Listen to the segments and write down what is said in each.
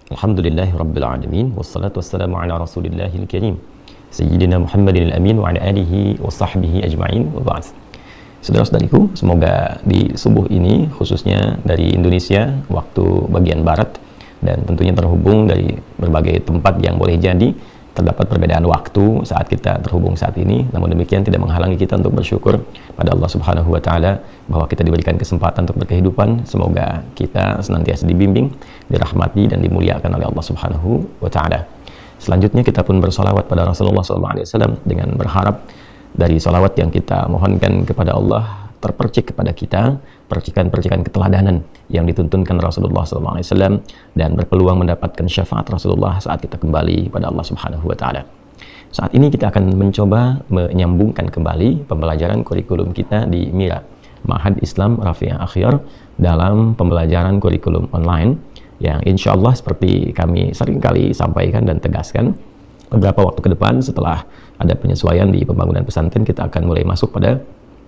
Alhamdulillahi Rabbil Alamin. Wassalatu wassalamu ala Rasulillahil Karim Sayyidina Muhammadin al-Amin wa ala alihi wa sahbihi ajma'in wa ba'd. Saudara-saudariku, semoga di subuh ini, khususnya dari Indonesia, waktu bagian Barat, dan tentunya terhubung dari berbagai tempat yang boleh jadi terdapat perbedaan waktu saat kita terhubung saat ini, namun demikian tidak menghalangi kita untuk bersyukur pada Allah Subhanahu wa Ta'ala bahwa kita diberikan kesempatan untuk berkehidupan. Semoga kita senantiasa dibimbing, dirahmati, dan dimuliakan oleh Allah Subhanahu wa Ta'ala. Selanjutnya kita pun bersolawat pada Rasulullah SAW dengan berharap dari solawat yang kita mohonkan kepada Allah terpercik kepada kita percikan-percikan keteladanan yang dituntunkan Rasulullah SAW dan berpeluang mendapatkan syafaat Rasulullah saat kita kembali pada Allah Subhanahu wa Ta'ala. Saat ini kita akan mencoba menyambungkan kembali pembelajaran kurikulum kita di MIRA, Ma'had Islam Rafi'ah Akhyar, dalam pembelajaran kurikulum online yang insya Allah seperti kami seringkali sampaikan dan tegaskan, beberapa waktu ke depan setelah ada penyesuaian di pembangunan pesantren, kita akan mulai masuk pada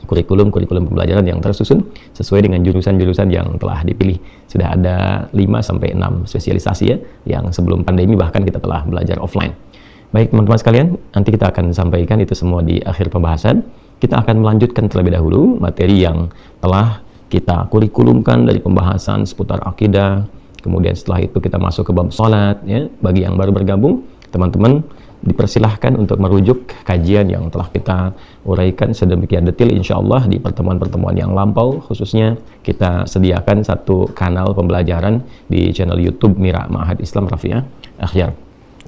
kurikulum pembelajaran yang tersusun sesuai dengan jurusan-jurusan yang telah dipilih. Sudah ada 5-6 spesialisasi ya, yang sebelum pandemi bahkan kita telah belajar offline. Baik teman-teman sekalian, nanti kita akan sampaikan itu semua di akhir pembahasan. Kita akan melanjutkan terlebih dahulu materi yang telah kita kurikulumkan dari pembahasan seputar akidah. Kemudian setelah itu kita masuk ke bab salat ya. Bagi yang baru bergabung, teman-teman dipersilahkan untuk merujuk kajian yang telah kita uraikan sedemikian detail insya Allah di pertemuan-pertemuan yang lampau. Khususnya kita sediakan satu kanal pembelajaran di channel YouTube MIRA, Ma'had Islam Rafi'ah Akhyar.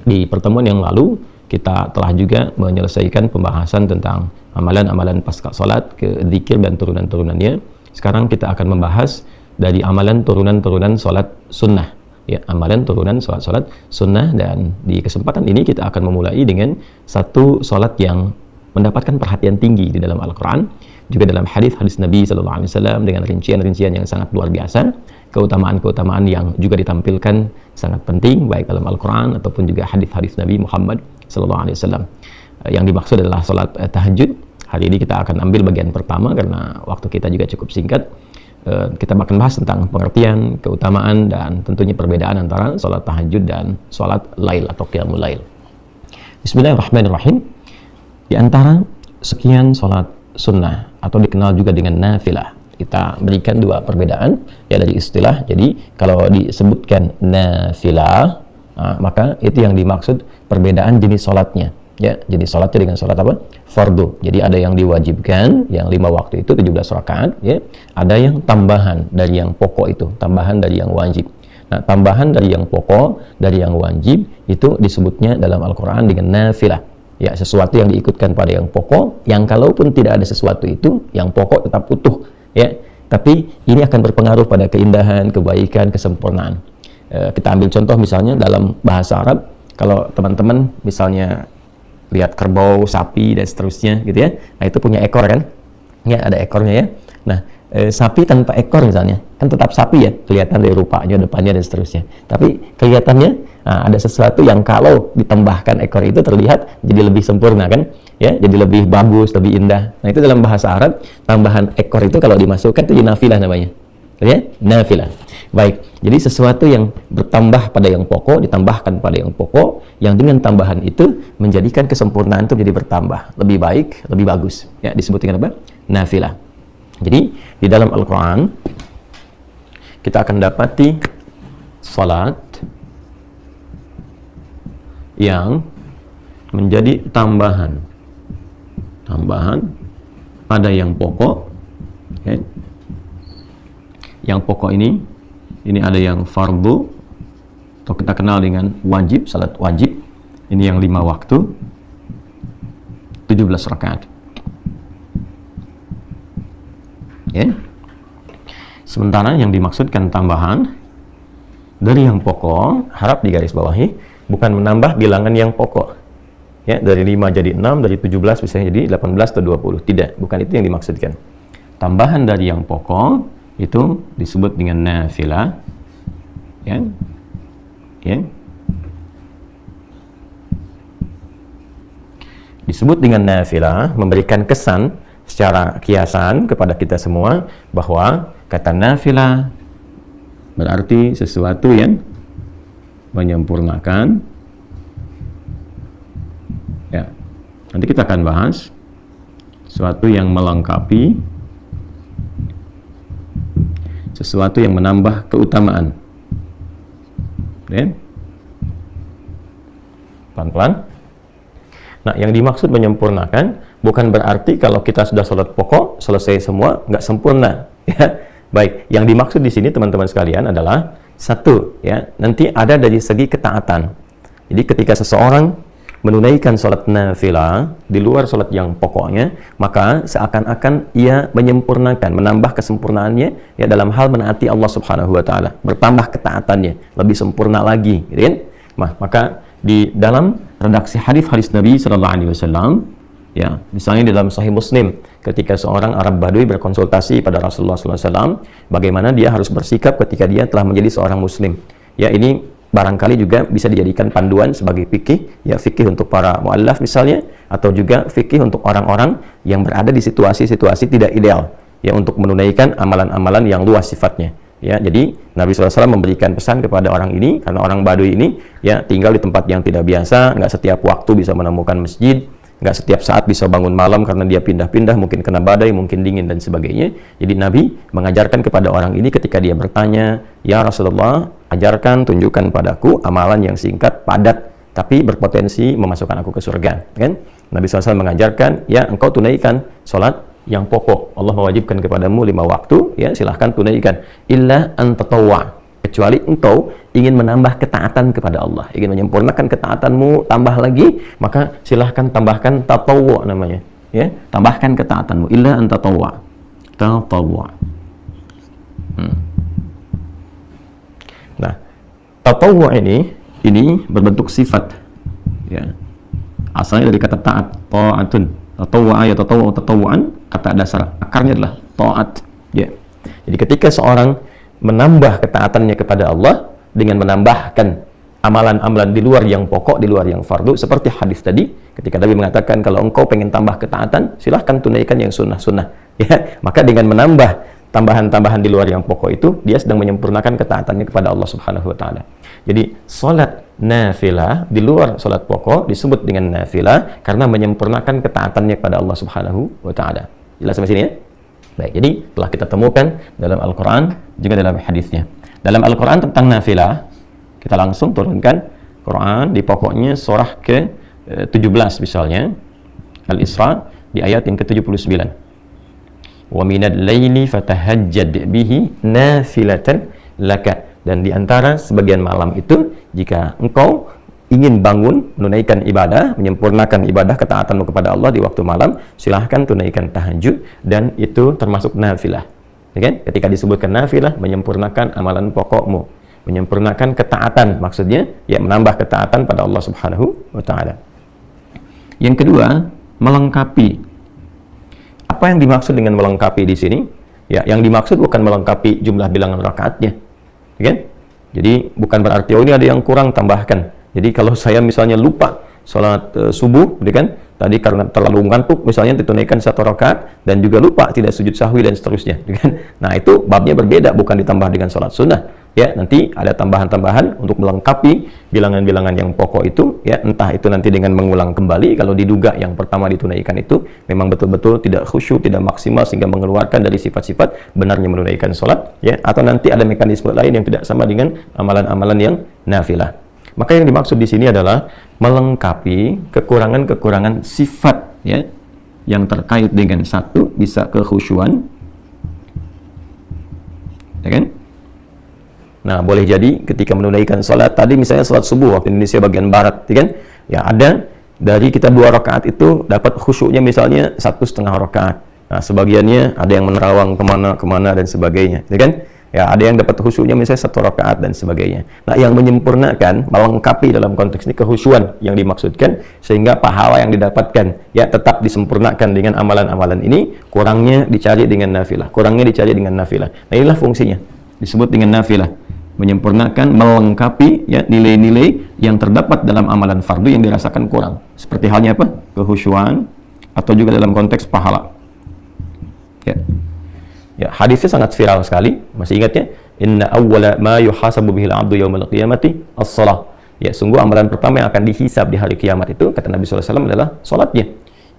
Di pertemuan yang lalu kita telah juga menyelesaikan pembahasan tentang amalan-amalan pasca salat, ke zikir dan turunan-turunannya. Sekarang kita akan membahas dari amalan turunan-turunan salat sunnah ya, amalan turunan salat sunnah. Dan di kesempatan ini kita akan memulai dengan satu salat yang mendapatkan perhatian tinggi di dalam Al-Quran, juga dalam hadis-hadis Nabi SAW dengan rincian-rincian yang sangat luar biasa, keutamaan-keutamaan yang juga ditampilkan sangat penting baik dalam Al-Quran ataupun juga hadis-hadis Nabi Muhammad SAW. Yang dimaksud adalah salat tahajud. Hari ini kita akan ambil bagian pertama karena waktu kita juga cukup singkat. Kita akan bahas tentang pengertian, keutamaan, dan tentunya perbedaan antara sholat tahajud dan sholat lail atau qiyamul lail. Bismillahirrahmanirrahim. Di antara sekian sholat sunnah atau dikenal juga dengan nafilah, kita berikan dua perbedaan ya dari istilah. Jadi kalau disebutkan nafilah, maka itu yang dimaksud perbedaan jenis sholatnya. Ya, jadi sholatnya dengan sholat apa? Fardu. Jadi ada yang diwajibkan, yang 5 waktu itu 17 rakaat, ya. Ada yang tambahan dari yang pokok itu, tambahan dari yang wajib. Nah, tambahan dari yang pokok, dari yang wajib itu disebutnya dalam Al-Quran dengan nafilah. Ya, sesuatu yang diikutkan pada yang pokok, yang kalaupun tidak ada sesuatu itu, yang pokok tetap utuh, ya. Tapi ini akan berpengaruh pada keindahan, kebaikan, kesempurnaan. Kita ambil contoh misalnya dalam bahasa Arab, kalau teman-teman misalnya lihat kerbau, sapi, dan seterusnya gitu ya. Nah, itu punya ekor kan? Ya, ada ekornya ya. Nah, sapi tanpa ekor misalnya, kan tetap sapi ya, kelihatan dari rupanya, depannya, dan seterusnya. Tapi kelihatannya ada sesuatu yang kalau ditambahkan ekor itu terlihat jadi lebih sempurna kan? Ya, jadi lebih bagus, lebih indah. Nah, itu dalam bahasa Arab, tambahan ekor itu kalau dimasukkan itu jadi nafilah namanya. Ya, nafilah. Baik, jadi sesuatu yang bertambah pada yang pokok, ditambahkan pada yang pokok, yang dengan tambahan itu menjadikan kesempurnaan itu jadi bertambah, lebih baik, lebih bagus. Ya, disebut dengan apa? Nafilah. Jadi, di dalam Al-Quran, kita akan dapati salat yang menjadi tambahan pada yang pokok. Okay. Yang pokok ini ada yang fardu atau kita kenal dengan wajib, salat wajib. Ini yang 5 waktu 17 rakaat. Okay. Sementara yang dimaksudkan tambahan dari yang pokok, harap digarisbawahi, bukan menambah bilangan yang pokok. Ya, dari 5 jadi 6, dari 17 bisa jadi 18 atau 20. Tidak, bukan itu yang dimaksudkan. Tambahan dari yang pokok itu disebut dengan nafilah, ya. Disebut dengan nafilah, memberikan kesan secara kiasan kepada kita semua bahwa kata nafilah berarti sesuatu yang menyempurnakan, ya, nanti kita akan bahas sesuatu yang melengkapi, sesuatu yang menambah keutamaan. Pelan-pelan. Nah, yang dimaksud menyempurnakan bukan berarti kalau kita sudah sholat pokok selesai semua nggak sempurna. Ya, baik. Yang dimaksud di sini teman-teman sekalian adalah satu, ya, nanti ada dari segi ketaatan. Jadi ketika seseorang menunaikan sholat nafilah di luar sholat yang pokoknya, maka seakan-akan ia menyempurnakan, menambah kesempurnaannya ya dalam hal menaati Allah Subhanahu wa taala, bertambah ketaatannya, lebih sempurna lagi, gitu kan? Maka di dalam redaksi hadis Nabi sallallahu alaihi wasallam, ya, misalnya di dalam Sahih Muslim, ketika seorang Arab Badui berkonsultasi pada Rasulullah sallallahu alaihi wasallam bagaimana dia harus bersikap ketika dia telah menjadi seorang muslim. Ya, ini barangkali juga bisa dijadikan panduan sebagai fikih, ya, fikih untuk para muallaf misalnya, atau juga fikih untuk orang-orang yang berada di situasi-situasi tidak ideal, ya, untuk menunaikan amalan-amalan yang luas sifatnya. Ya, jadi Nabi SAW memberikan pesan kepada orang ini, karena orang Baduy ini ya tinggal di tempat yang tidak biasa, nggak setiap waktu bisa menemukan masjid, nggak setiap saat bisa bangun malam karena dia pindah-pindah, mungkin kena badai, mungkin dingin dan sebagainya. Jadi Nabi mengajarkan kepada orang ini ketika dia bertanya, "Ya Rasulullah, ajarkan, tunjukkan padaku amalan yang singkat, padat, tapi berpotensi memasukkan aku ke surga." Kan? Nabi SAW mengajarkan, ya, engkau tunaikan sholat yang pokok. Allah mewajibkan kepadamu 5 waktu, ya, silahkan tunaikan. Illa an tatawwa, kecuali engkau ingin menambah ketaatan kepada Allah, ingin menyempurnakan ketaatanmu, tambah lagi, maka silahkan tambahkan tatawwu namanya, ya, tambahkan ketaatanmu. Illa an tatawwa, Nah, tatawwu ini berbentuk sifat, ya, asalnya dari kata taat, ta'atun, tatawwa ya tatawwu'an, kata dasar akarnya adalah taat, ya. Jadi ketika seorang menambah ketaatannya kepada Allah dengan menambahkan amalan-amalan di luar yang pokok, di luar yang fardu, seperti hadis tadi ketika Nabi mengatakan kalau engkau pengen tambah ketaatan silahkan tunaikan yang sunnah-sunnah, ya, maka dengan menambah tambahan-tambahan di luar yang pokok itu dia sedang menyempurnakan ketaatannya kepada Allah Subhanahu wa taala. Jadi salat nafilah di luar salat pokok disebut dengan nafilah karena menyempurnakan ketaatannya kepada Allah Subhanahu wa taala. Jelas sampai sini, ya? Baik, jadi telah kita temukan dalam Al-Quran juga dalam hadisnya. Dalam Al-Quran tentang nafilah, kita langsung turunkan Quran di pokoknya surah ke-17 misalnya, Al-Isra di ayat yang ke-79. Wa minal laili fatahajjad bihi nafilatan laka. Dan di antara sebagian malam itu, jika engkau ingin bangun, menunaikan ibadah, menyempurnakan ibadah ketaatanmu kepada Allah di waktu malam, silahkan tunaikan tahajud, dan itu termasuk nafilah. Okay? Ketika disebutkan nafilah, menyempurnakan amalan pokokmu, menyempurnakan ketaatan, maksudnya ya menambah ketaatan pada Allah Subhanahu wa taala. Yang kedua, melengkapi. Apa yang dimaksud dengan melengkapi di sini? Ya, yang dimaksud bukan melengkapi jumlah bilangan rakaatnya. Okay? Jadi bukan berarti oh ini ada yang kurang, tambahkan. Jadi kalau saya misalnya lupa sholat subuh, kan, tadi karena terlalu ngantuk misalnya ditunaikan 1 rakaat dan juga lupa tidak sujud sahwi dan seterusnya, kan? Nah itu babnya berbeda, bukan ditambah dengan sholat sunnah. Ya, nanti ada tambahan-tambahan untuk melengkapi bilangan-bilangan yang pokok itu, ya, entah itu nanti dengan mengulang kembali kalau diduga yang pertama ditunaikan itu memang betul-betul tidak khusyuk, tidak maksimal sehingga mengeluarkan dari sifat-sifat benarnya menunaikan sholat, ya, atau nanti ada mekanisme lain yang tidak sama dengan amalan-amalan yang nafilah. Maka yang dimaksud di sini adalah melengkapi kekurangan-kekurangan sifat, ya, yang terkait dengan satu bisa kekhusyuan, ya kan? Nah, boleh jadi ketika menunaikan sholat tadi misalnya sholat subuh waktu Indonesia bagian barat, ya kan? Ya, ada dari kita 2 rakaat itu dapat khusyuknya misalnya 1,5 rakaat. Nah, sebagiannya ada yang menerawang kemana dan sebagainya, ya kan? Ya, ada yang dapat khusyuknya misalnya 1 rakaat dan sebagainya. Nah, yang menyempurnakan, melengkapi dalam konteks ini kekhusyuan yang dimaksudkan, sehingga pahala yang didapatkan ya tetap disempurnakan dengan amalan-amalan ini, kurangnya dicari dengan nafilah, Nah, inilah fungsinya, disebut dengan nafilah, menyempurnakan, melengkapi ya nilai-nilai yang terdapat dalam amalan fardu yang dirasakan kurang. Seperti halnya apa? Kekhusyuan, atau juga dalam konteks pahala. Ya. Ya, hadisnya sangat viral sekali, masih ingat ya? inna awwala ma yuhasabu bihil abdu yaumal qiyamati as-shalah. Ya, sungguh amalan pertama yang akan dihisab di hari kiamat itu, kata Nabi SAW, adalah salatnya.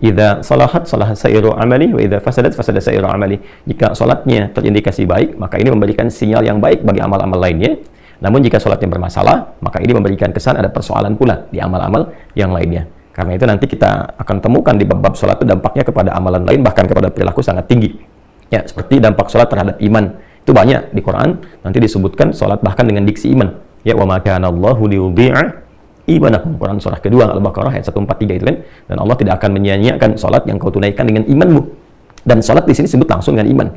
Idza salahat salahat sairu amali wa idza fasadat fasada sairu amali. Jika salatnya terindikasi baik, maka ini memberikan sinyal yang baik bagi amal-amal lainnya. Namun jika salatnya bermasalah, maka ini memberikan kesan ada persoalan pula di amal-amal yang lainnya. Karena itu nanti kita akan temukan di bab-bab salat itu dampaknya kepada amalan lain, bahkan kepada perilaku sangat tinggi. Ya, seperti dampak salat terhadap iman. Itu banyak di Quran, nanti disebutkan salat bahkan dengan diksi iman. Ya, wa ma kana Allahu liyudhi'a imanakum. Quran surah kedua Al-Baqarah ayat 143 itu kan. Dan Allah tidak akan menyia-nyiakan salat yang kau tunaikan dengan imanmu. Dan salat di sini disebut langsung dengan iman.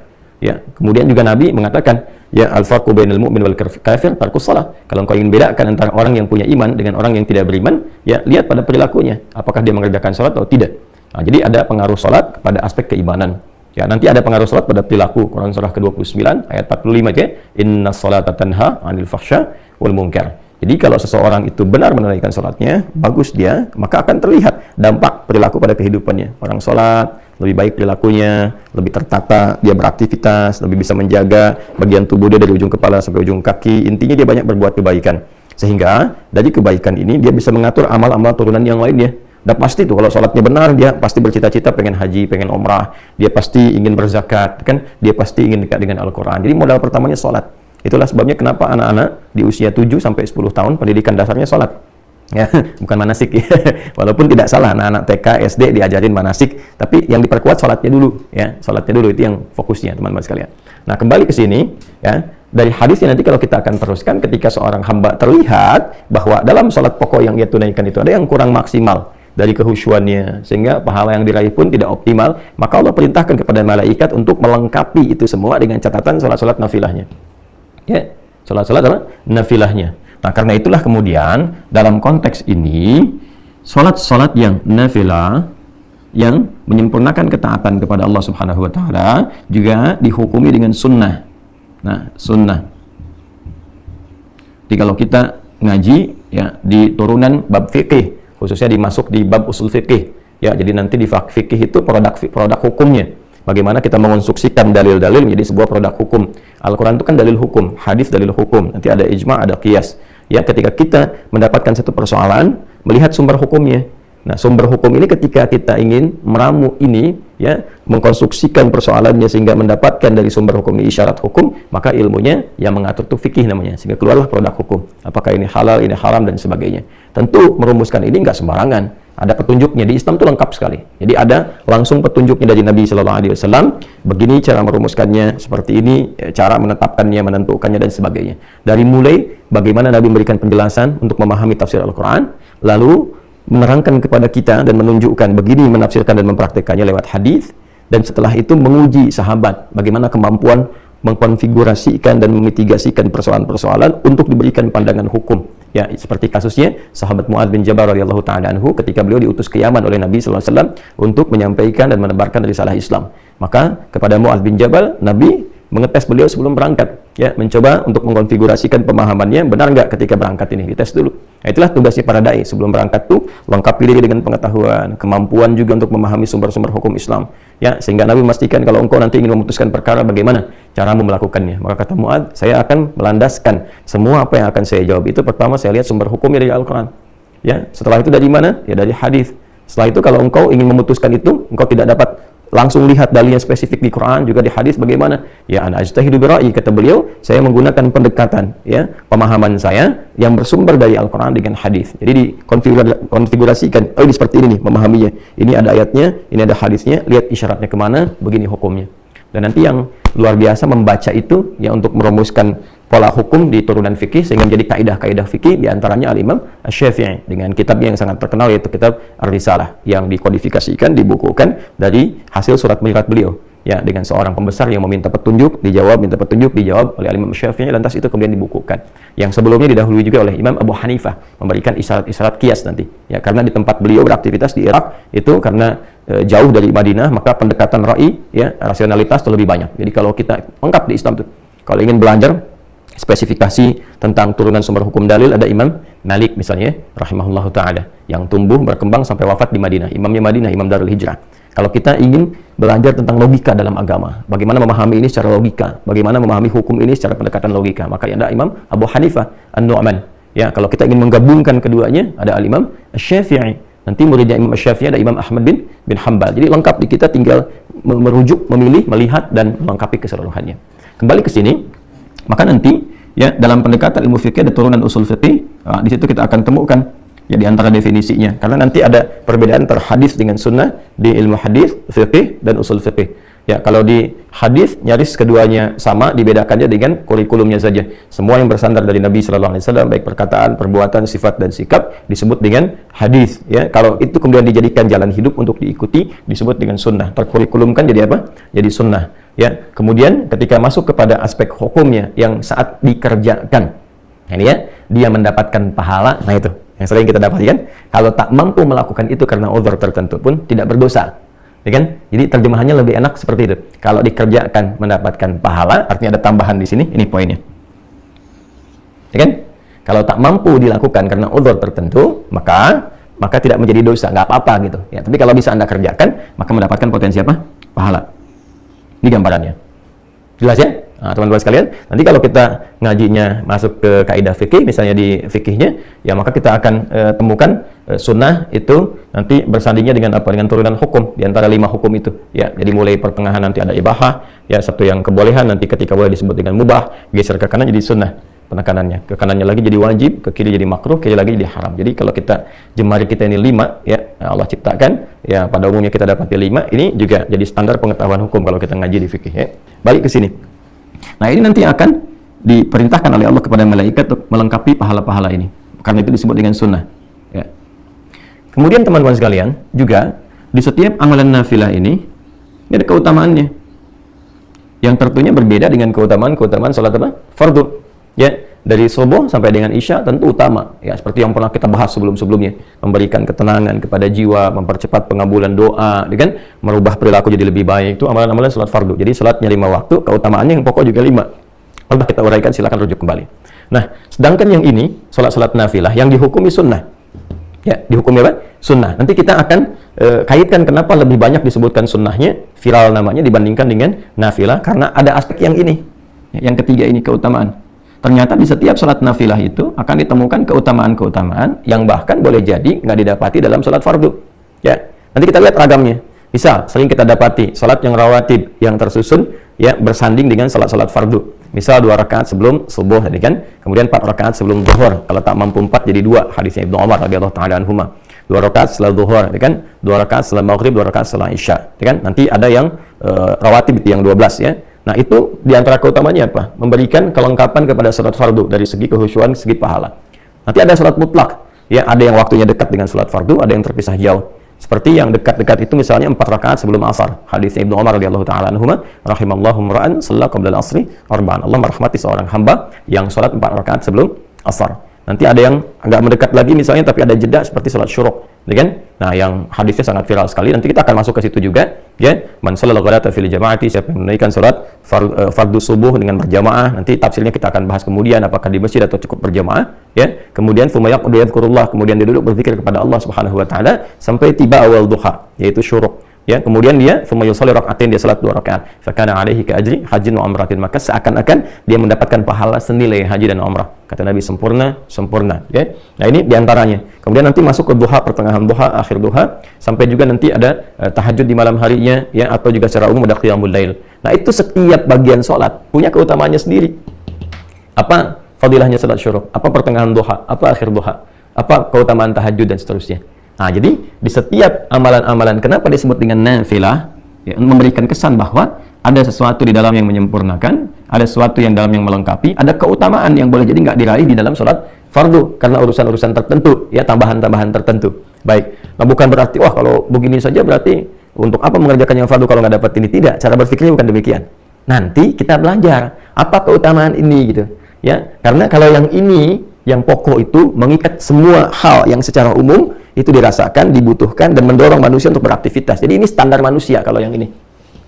Ya, kemudian juga Nabi mengatakan, ya al-farqu bainal mu'min wal kafir tarkus salat. Kalau engkau ingin bedakan antara orang yang punya iman dengan orang yang tidak beriman, ya lihat pada perilakunya, apakah dia mengerjakan salat atau tidak. Nah, jadi ada pengaruh salat pada aspek keimanan. Ya, nanti ada pengaruh salat pada perilaku. Quran surah ke-29 ayat 45 ya. Inna sholata tanha 'anil fahsya wal munkar. Jadi kalau seseorang itu benar menunaikan salatnya, bagus dia, maka akan terlihat dampak perilaku pada kehidupannya. Orang salat lebih baik perilakunya, lebih tertata, dia beraktivitas, lebih bisa menjaga bagian tubuh dia dari ujung kepala sampai ujung kaki. Intinya dia banyak berbuat kebaikan. Sehingga dari kebaikan ini dia bisa mengatur amal-amal turunan yang lainnya. Dan pasti tuh kalau sholatnya benar, dia pasti bercita-cita pengen haji, pengen umrah, dia pasti ingin berzakat, kan? Dia pasti ingin dekat dengan Al-Quran. Jadi modal pertamanya sholat. Itulah sebabnya kenapa anak-anak di usia 7 sampai 10 tahun pendidikan dasarnya sholat. Ya, bukan manasik ya. Walaupun tidak salah anak-anak TK, SD diajarin manasik, tapi yang diperkuat sholatnya dulu, ya. Sholatnya dulu itu yang fokusnya, teman-teman sekalian. Nah, kembali ke sini, ya. Dari hadisnya nanti kalau kita akan teruskan, ketika seorang hamba terlihat bahwa dalam sholat pokok yang ia tunaikan itu ada yang kurang maksimal dari kehusyuannya, sehingga pahala yang diraih pun tidak optimal, maka Allah perintahkan kepada malaikat untuk melengkapi itu semua dengan catatan sholat-sholat nafilahnya. Ya, sholat-sholat apa? Nafilahnya. Nah, karena itulah kemudian dalam konteks ini sholat-sholat yang nafilah yang menyempurnakan ketaatan kepada Allah Subhanahu wa taala juga dihukumi dengan sunnah. Nah, sunnah. Jadi kalau kita ngaji ya di turunan bab fikih, khususnya dimasuk di bab usul fikih, ya, jadi nanti di fikih itu produk hukumnya. Bagaimana kita mengonstruksikan dalil-dalil menjadi sebuah produk hukum. Al-Quran itu kan dalil hukum, hadis dalil hukum, nanti ada ijma', ada qiyas. Ya, ketika kita mendapatkan satu persoalan, melihat sumber hukumnya. Nah, sumber hukum ini ketika kita ingin meramu ini, ya, mengkonstruksikan persoalannya sehingga mendapatkan dari sumber hukum ini isyarat hukum, maka ilmunya yang mengatur itu fikih namanya, sehingga keluarlah produk hukum. Apakah ini halal, ini haram, dan sebagainya. Tentu merumuskan ini nggak sembarangan. Ada petunjuknya, di Islam itu lengkap sekali. Jadi ada langsung petunjuknya dari Nabi Shallallahu Alaihi Wasallam. Begini cara merumuskannya, seperti ini cara menetapkannya, menentukannya, dan sebagainya. Dari mulai bagaimana Nabi memberikan penjelasan untuk memahami tafsir Al-Quran, lalu menerangkan kepada kita dan menunjukkan begini menafsirkan dan mempraktekannya lewat hadis, dan setelah itu menguji sahabat bagaimana kemampuan mengkonfigurasikan dan memitigasikan persoalan-persoalan untuk diberikan pandangan hukum. Ya, seperti kasusnya sahabat Mu'adz bin Jabal radhiyallahu taala anhu ketika beliau diutus ke Yaman oleh Nabi sallallahu alaihi wasallam untuk menyampaikan dan menebarkan risalah Islam. Maka kepada Mu'adz bin Jabal, Nabi mengetes beliau sebelum berangkat, ya, mencoba untuk mengkonfigurasikan pemahamannya benar nggak ketika berangkat ini, dites dulu. Nah, itulah tugasnya para dai sebelum berangkat tuh, lengkapi diri dengan pengetahuan, kemampuan juga untuk memahami sumber-sumber hukum Islam, ya, sehingga Nabi memastikan kalau engkau nanti ingin memutuskan perkara bagaimana caramu melakukannya. Maka kata Mu'adz, saya akan melandaskan semua apa yang akan saya jawab itu pertama saya lihat sumber hukumnya dari Al-Quran, ya, setelah itu dari mana? Ya, dari hadis. Setelah itu kalau engkau ingin memutuskan itu, engkau tidak dapat langsung lihat dalilnya spesifik di Quran, juga di hadis bagaimana? Ya, ana ajtahidu bi ra'yi, kata beliau, saya menggunakan pendekatan, ya, pemahaman saya yang bersumber dari Al-Quran dengan hadis. Jadi dikonfigurasikan, oh ini seperti ini nih memahaminya. Ini ada ayatnya, ini ada hadisnya, lihat isyaratnya kemana, begini hukumnya. Dan nanti yang luar biasa membaca itu ya untuk merumuskan pola hukum di turunan fikih sehingga menjadi kaidah-kaidah fikih, di antaranya Al-Imam Asy-Syafi'i dengan kitabnya yang sangat terkenal yaitu kitab Ar-Risalah yang dikodifikasikan, dibukukan dari hasil surat mi'raj beliau, ya, dengan seorang pembesar yang meminta petunjuk, dijawab, minta petunjuk, dijawab oleh Al-Imam Asy-Syafi'i, lantas itu kemudian dibukukan. Yang sebelumnya didahului juga oleh Imam Abu Hanifah memberikan isyarat-isyarat qiyas nanti, ya, karena di tempat beliau beraktivitas di Irak itu karena jauh dari Madinah, maka pendekatan ra'i, ya, rasionalitas itu lebih banyak. Jadi kalau kita lengkap di Islam tuh, kalau ingin belajar spesifikasi tentang turunan sumber hukum dalil, ada Imam Malik misalnya rahimahullahu taala yang tumbuh berkembang sampai wafat di Madinah, imamnya Madinah, Imam Darul Hijrah. Kalau kita ingin belajar tentang logika dalam agama, bagaimana memahami ini secara logika, bagaimana memahami hukum ini secara pendekatan logika, maka ada Imam Abu Hanifah An-Nu'man. Ya, kalau kita ingin menggabungkan keduanya, ada Al-Imam Asy-Syafi'i. Nanti muridnya Imam Asy-Syafi'i ada Imam Ahmad bin Hanbal. Jadi lengkap di kita, tinggal merujuk, memilih, melihat dan melengkapi keseluruhannya. Kembali ke sini, maka nanti ya dalam pendekatan ilmu fikih ada turunan usul fikih. Di situ kita akan temukan ya di antara definisinya. Karena nanti ada perbedaan antara hadis dengan sunnah di ilmu hadis, fikih dan usul fikih. Ya, kalau di hadis nyaris keduanya sama, dibedakannya dengan kurikulumnya saja. Semua yang bersandar dari Nabi Sallallahu Alaihi Wasallam, baik perkataan, perbuatan, sifat dan sikap, disebut dengan hadis. Ya, kalau itu kemudian dijadikan jalan hidup untuk diikuti, disebut dengan sunnah. Terkurikulumkan jadi apa? Jadi sunnah. Ya, kemudian ketika masuk kepada aspek hukumnya yang saat dikerjakan, ini ya, dia mendapatkan pahala. Nah itu yang sering kita dapatkan. Kalau tak mampu melakukan itu karena uzur tertentu pun tidak berdosa. Ya kan? Jadi terjemahannya lebih enak seperti itu. Kalau dikerjakan mendapatkan pahala, artinya ada tambahan di sini, ini poinnya. Ya kan? Kalau tak mampu dilakukan karena uzur tertentu, maka tidak menjadi dosa, nggak apa-apa gitu. Ya, tapi kalau bisa Anda kerjakan, maka mendapatkan potensi apa? Pahala. Ini gambarannya. Jelas ya? Nah, teman-teman sekalian, nanti kalau kita ngajinya masuk ke kaidah fikih, misalnya di fikihnya, ya maka kita akan temukan sunnah itu nanti bersandingnya dengan apa? Dengan turunan hukum di antara 5 hukum itu. Ya, jadi mulai pertengahan nanti ada ibahah, ya satu yang kebolehan, nanti ketika boleh disebut dengan mubah, geser ke kanan jadi sunnah penekanannya, ke kanannya lagi jadi wajib, ke kiri jadi makruh, kiri lagi jadi haram. Jadi kalau kita jemari kita ini 5, ya Allah ciptakan, ya pada umumnya kita dapati 5, ini juga jadi standar pengetahuan hukum kalau kita ngaji di fikih. Ya. Balik ke sini. Nah ini nanti akan diperintahkan oleh Allah kepada malaikat untuk melengkapi pahala-pahala ini. Karena itu disebut dengan sunnah. Ya. Kemudian teman-teman sekalian, juga di setiap amalan nafilah ini ada keutamaannya. Yang tentunya berbeda dengan keutamaan salat apa? Fardu. Ya, dari subuh sampai dengan isya tentu utama. Ya, seperti yang pernah kita bahas sebelum-sebelumnya, memberikan ketenangan kepada jiwa, mempercepat pengabulan doa, ya kan? Merubah perilaku jadi lebih baik. Itu amalan-amalan salat fardu. Jadi salatnya 5 waktu, keutamaannya yang pokok juga 5. Kalau kita uraikan, silakan rujuk kembali. Nah, sedangkan yang ini salat-salat nafilah yang dihukumi sunnah. Ya, dihukumi apa? Sunnah. Nanti kita akan kaitkan kenapa lebih banyak disebutkan sunnahnya, viral namanya dibandingkan dengan nafilah, karena ada aspek yang ini. Yang ketiga ini keutamaan. Ternyata di setiap salat nafilah itu akan ditemukan keutamaan-keutamaan yang bahkan boleh jadi nggak didapati dalam salat fardu. Ya, nanti kita lihat ragamnya. Misal, sering kita dapati salat yang rawatib, yang tersusun, ya bersanding dengan salat-salat fardu. Misal 2 rakaat sebelum subuh tadi kan, kemudian 4 rakaat sebelum zuhur. Kalau tak mampu 4 jadi 2, hadisnya Ibnu Umar radhiyallahu taala anhuma. 2 rakaat setelah zuhur, ya kan? 2 rakaat setelah maghrib, 2 rakaat setelah isya, ya kan? Nanti ada yang rawatib itu yang 12 ya. Nah itu diantara keutamanya apa? Memberikan kelengkapan kepada salat fardu dari segi kehusyuan, segi pahala. Nanti ada salat mutlak, ya ada yang waktunya dekat dengan salat fardu, ada yang terpisah jauh. Seperti yang dekat-dekat itu misalnya 4 rakaat sebelum asar. Hadisnya Ibnu Umar radhiyallahu taala anhuma, rahimallahu imra'an shalla qabla al-asri arba'an. Allah merahmati seorang hamba yang salat 4 rakaat sebelum asar. Nanti ada yang agak mendekat lagi misalnya tapi ada jeda seperti salat syuruk, ya kan? Nah, yang hadisnya sangat viral sekali. Nanti kita akan masuk ke situ juga, ya. Man shallal ghadata fil jamaati, siapa yang menunaikan salat fardu subuh dengan berjamaah. Nanti tafsirnya kita akan bahas kemudian apakah di masjid atau cukup berjamaah, ya. Kemudian tsumma yaqudu yadhkurullah, kemudian dia duduk berzikir kepada Allah Subhanahu wa taala sampai tiba awal duha, yaitu syuruk. Ya, kemudian dia tsumma yusalli rak'atain, dia salat 2 rakaat. Fa kana alaihi ka ajri hajjin wa umratin, maka seakan-akan dia mendapatkan pahala senilai haji dan umrah. Kata Nabi, sempurna, ya. Nah, ini diantaranya. Kemudian nanti masuk ke duha, pertengahan duha, akhir duha, sampai juga nanti ada tahajud di malam harinya, ya, atau juga secara umum ada qiyamul lail. Nah, itu setiap bagian sholat punya keutamaannya sendiri. Apa fadilahnya salat syuruk? Apa pertengahan duha? Apa akhir duha? Apa keutamaan tahajud dan seterusnya? Nah, jadi di setiap amalan-amalan kenapa disebut dengan nafilah? Ya, memberikan kesan bahwa ada sesuatu di dalam yang menyempurnakan, ada sesuatu yang dalam yang melengkapi, ada keutamaan yang boleh jadi nggak diraih di dalam sholat fardu karena urusan-urusan tertentu, ya tambahan-tambahan tertentu. Baik, nah bukan berarti wah kalau begini saja berarti untuk apa mengerjakan yang fardu kalau nggak dapat ini? Tidak, cara berpikirnya bukan demikian. Nanti kita belajar apa keutamaan ini gitu, ya. Karena kalau yang ini, yang pokok itu mengikat semua hal yang secara umum itu dirasakan, dibutuhkan, dan mendorong manusia untuk beraktivitas. Jadi ini standar manusia kalau yang ini.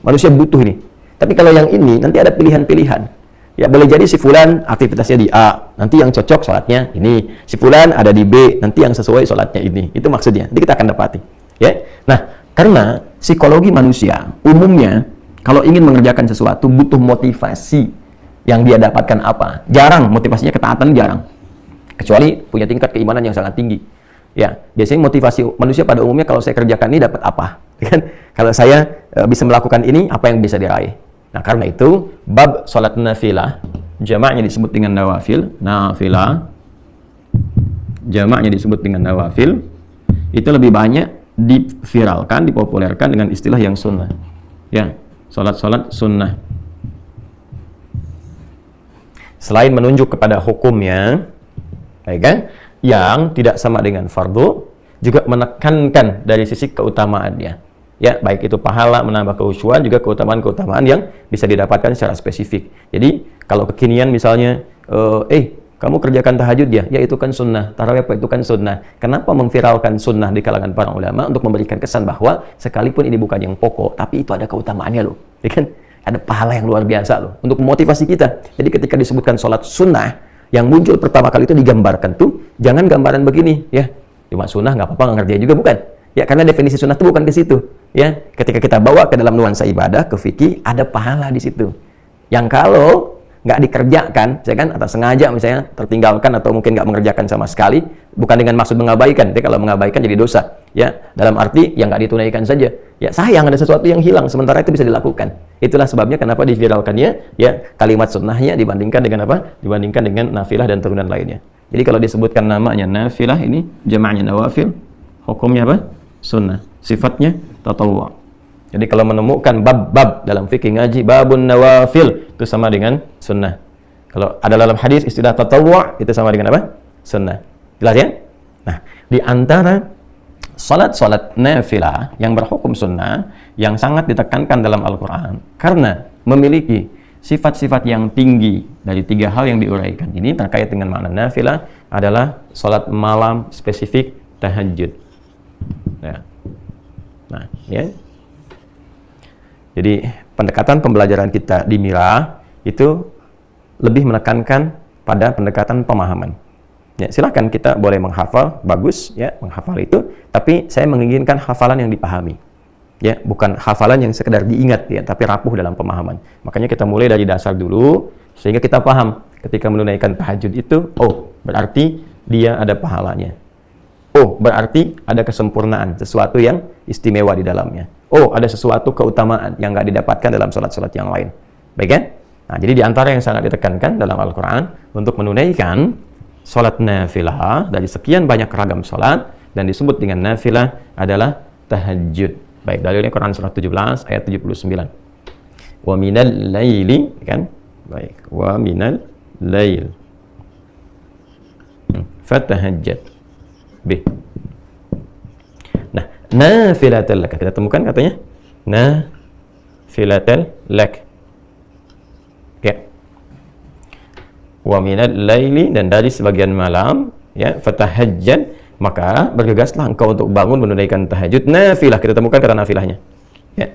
Manusia butuh ini. Tapi kalau yang ini, nanti ada pilihan-pilihan. Ya, boleh jadi si fulan aktivitasnya di A, nanti yang cocok sholatnya ini. Si fulan ada di B, nanti yang sesuai sholatnya ini. Itu maksudnya. Nanti kita akan dapati. Ya. Nah, karena psikologi manusia umumnya kalau ingin mengerjakan sesuatu butuh motivasi yang dia dapatkan apa. Jarang motivasinya ketaatan, jarang. Kecuali punya tingkat keimanan yang sangat tinggi. Ya, biasanya motivasi manusia pada umumnya kalau saya kerjakan ini dapat apa? Kan? Kalau saya bisa melakukan ini, apa yang bisa diraih? Nah, karena itu bab salat nafilah jamaknya disebut dengan nawafil, nafilah jamaknya disebut dengan nawafil, itu lebih banyak diviralkan, dipopulerkan dengan istilah yang sunnah. Ya, salat-salat sunnah. Selain menunjuk kepada hukumnya, baik kan, yang tidak sama dengan fardu, juga menekankan dari sisi keutamaannya. Ya, baik itu pahala, menambah kehusuan, juga keutamaan-keutamaan yang bisa didapatkan secara spesifik. Jadi, kalau kekinian misalnya, kamu kerjakan tahajud ya itu kan sunnah. Tarawih apa itu kan sunnah. Kenapa memviralkan sunnah di kalangan para ulama? Untuk memberikan kesan bahwa sekalipun ini bukan yang pokok, tapi itu ada keutamaannya loh. Ya kan? Ada pahala yang luar biasa loh. Untuk memotivasi kita. Jadi ketika disebutkan sholat sunnah, yang muncul pertama kali itu digambarkan tuh, jangan gambaran begini ya. Cuma sunnah nggak apa-apa, nggak ngerjain juga, bukan. Ya, karena definisi sunnah itu bukan ke situ. Ya, ketika kita bawa ke dalam nuansa ibadah, ke fikih, ada pahala di situ. Yang kalau nggak dikerjakan, saya kan, atau sengaja misalnya tertinggalkan atau mungkin nggak mengerjakan sama sekali, bukan dengan maksud mengabaikan. Jadi kalau mengabaikan jadi dosa. Ya, dalam arti yang nggak ditunaikan saja. Ya, sayang ada sesuatu yang hilang, sementara itu bisa dilakukan. Itulah sebabnya kenapa diviralkannya ya kalimat sunnahnya dibandingkan dengan apa? Dibandingkan dengan nafilah dan turunan lainnya. Jadi kalau disebutkan namanya nafilah, ini jamaknya nawafil, hukumnya apa? Sunnah. Sifatnya tatawwu'. Jadi kalau menemukan bab-bab dalam fikih ngaji, babun nawafil, itu sama dengan sunnah. Kalau ada dalam hadis istilah tatawwu', itu sama dengan apa? Sunnah. Jelas ya? Nah, di antara salat-salat nafilah yang berhukum sunnah, yang sangat ditekankan dalam Al-Quran, karena memiliki sifat-sifat yang tinggi dari 3 hal yang diuraikan ini terkait dengan makna nafilah, adalah salat malam spesifik tahajud. Ya. Nah, ya. Jadi pendekatan pembelajaran kita di Mira itu lebih menekankan pada pendekatan pemahaman. Ya, silakan kita boleh menghafal, bagus ya menghafal itu, tapi saya menginginkan hafalan yang dipahami. Ya, bukan hafalan yang sekedar diingat ya, tapi rapuh dalam pemahaman. Makanya kita mulai dari dasar dulu sehingga kita paham ketika menunaikan tahajud itu, oh, berarti dia ada pahalanya. Oh, berarti ada kesempurnaan, sesuatu yang istimewa di dalamnya. Oh, ada sesuatu keutamaan yang nggak didapatkan dalam sholat-sholat yang lain. Baik kan? Nah, jadi di antara yang sangat ditekankan dalam Al-Quran untuk menunaikan sholat nafilah dari sekian banyak ragam sholat dan disebut dengan nafilah adalah tahajud. Baik, dalilnya Quran surah 17 ayat 79. Wa minal laili, kan? Baik, wa minal lail fatahajjad bih. Nah, nafilatul lak, kita temukan katanya nafilatul lak. Ya. Wa minal laili, dan dari sebagian malam ya fatahajjad, maka bergegaslah engkau untuk bangun menunaikan tahajud. Nafilah, kita temukan kata nafilahnya ya.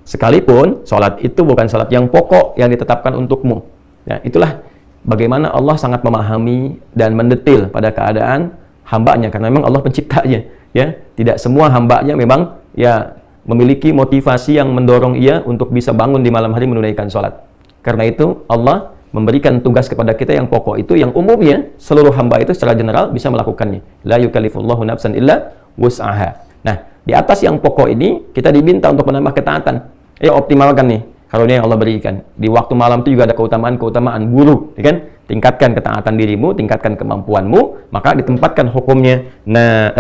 Sekalipun sholat itu bukan sholat yang pokok yang ditetapkan untukmu ya, itulah bagaimana Allah sangat memahami dan mendetil pada keadaan hambanya, karena memang Allah penciptanya ya. Tidak semua hambanya memang ya memiliki motivasi yang mendorong ia untuk bisa bangun di malam hari menunaikan sholat. Karena itu Allah memberikan tugas kepada kita yang pokok itu, yang umumnya seluruh hamba itu secara general bisa melakukannya. La yukallifullahu nafsan illa wus'aha. Nah, di atas yang pokok ini kita diminta untuk menambah ketaatan. Ya, optimalkan nih karunia yang Allah berikan. Di waktu malam itu juga ada keutamaan-keutamaan guru, ya kan? Tingkatkan ketaatan dirimu, tingkatkan kemampuanmu, maka ditempatkan hukumnya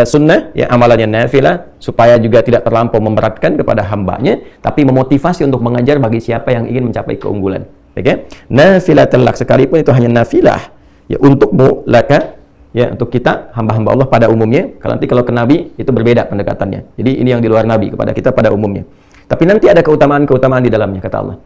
sunnah, ya amalannya nafilah, supaya juga tidak terlampau memberatkan kepada hambanya, tapi memotivasi untuk mengajar bagi siapa yang ingin mencapai keunggulan. Okay? Nafilatul lak, sekalipun itu hanya nafilah ya untukmu, laka ya untuk kita hamba-hamba Allah pada umumnya. Kalau nanti kalau ke Nabi itu berbeda pendekatannya. Jadi ini yang di luar Nabi, kepada kita pada umumnya. Tapi nanti ada keutamaan-keutamaan di dalamnya kata Allah.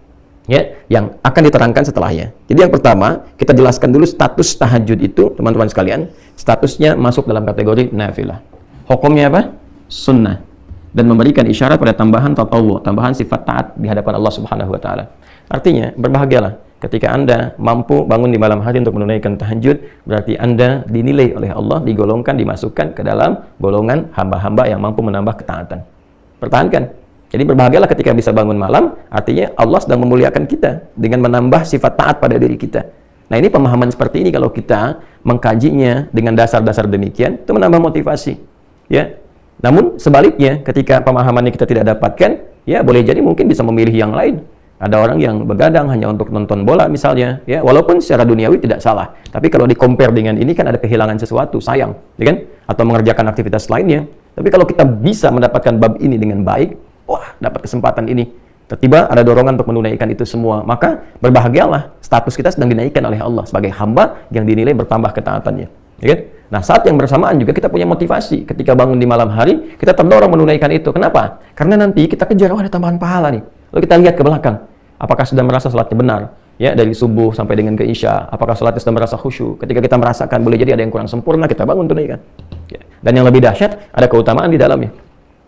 Ya, yang akan diterangkan setelahnya. Jadi yang pertama, kita jelaskan dulu status tahajud itu, teman-teman sekalian. Statusnya masuk dalam kategori nafilah. Hukumnya apa? Sunnah. Dan memberikan isyarat pada tambahan tatawwu, tambahan sifat taat di hadapan Allah Subhanahu wa taala. Artinya, berbahagialah ketika Anda mampu bangun di malam hari untuk menunaikan tahajud, berarti Anda dinilai oleh Allah, digolongkan, dimasukkan ke dalam golongan hamba-hamba yang mampu menambah ketaatan. Pertahankan. Jadi berbahagialah ketika bisa bangun malam, artinya Allah sedang memuliakan kita dengan menambah sifat taat pada diri kita. Nah, ini pemahaman seperti ini kalau kita mengkajinya dengan dasar-dasar demikian, itu menambah motivasi. Ya. Namun sebaliknya, ketika pemahaman ini kita tidak dapatkan, ya boleh jadi mungkin bisa memilih yang lain. Ada orang yang begadang hanya untuk nonton bola misalnya, ya walaupun secara duniawi tidak salah. Tapi kalau di-compare dengan ini kan ada kehilangan sesuatu, sayang, ya kan? Atau mengerjakan aktivitas lainnya. Tapi kalau kita bisa mendapatkan bab ini dengan baik, wah, dapat kesempatan ini. Tiba-tiba ada dorongan untuk menunaikan itu semua. Maka berbahagialah, status kita sedang dinaikkan oleh Allah sebagai hamba yang dinilai bertambah ketaatannya. Ya kan? Nah, saat yang bersamaan juga kita punya motivasi. Ketika bangun di malam hari, kita terdorong menunaikan itu. Kenapa? Karena nanti kita kejar, ada tambahan pahala nih. Lalu kita lihat ke belakang. Apakah sudah merasa salatnya benar? Ya, dari subuh sampai dengan ke isya. Apakah salatnya sudah merasa khusyuk? Ketika kita merasakan boleh jadi ada yang kurang sempurna, kita bangun tunaikan. Ya. Dan yang lebih dahsyat, ada keutamaan di dalamnya.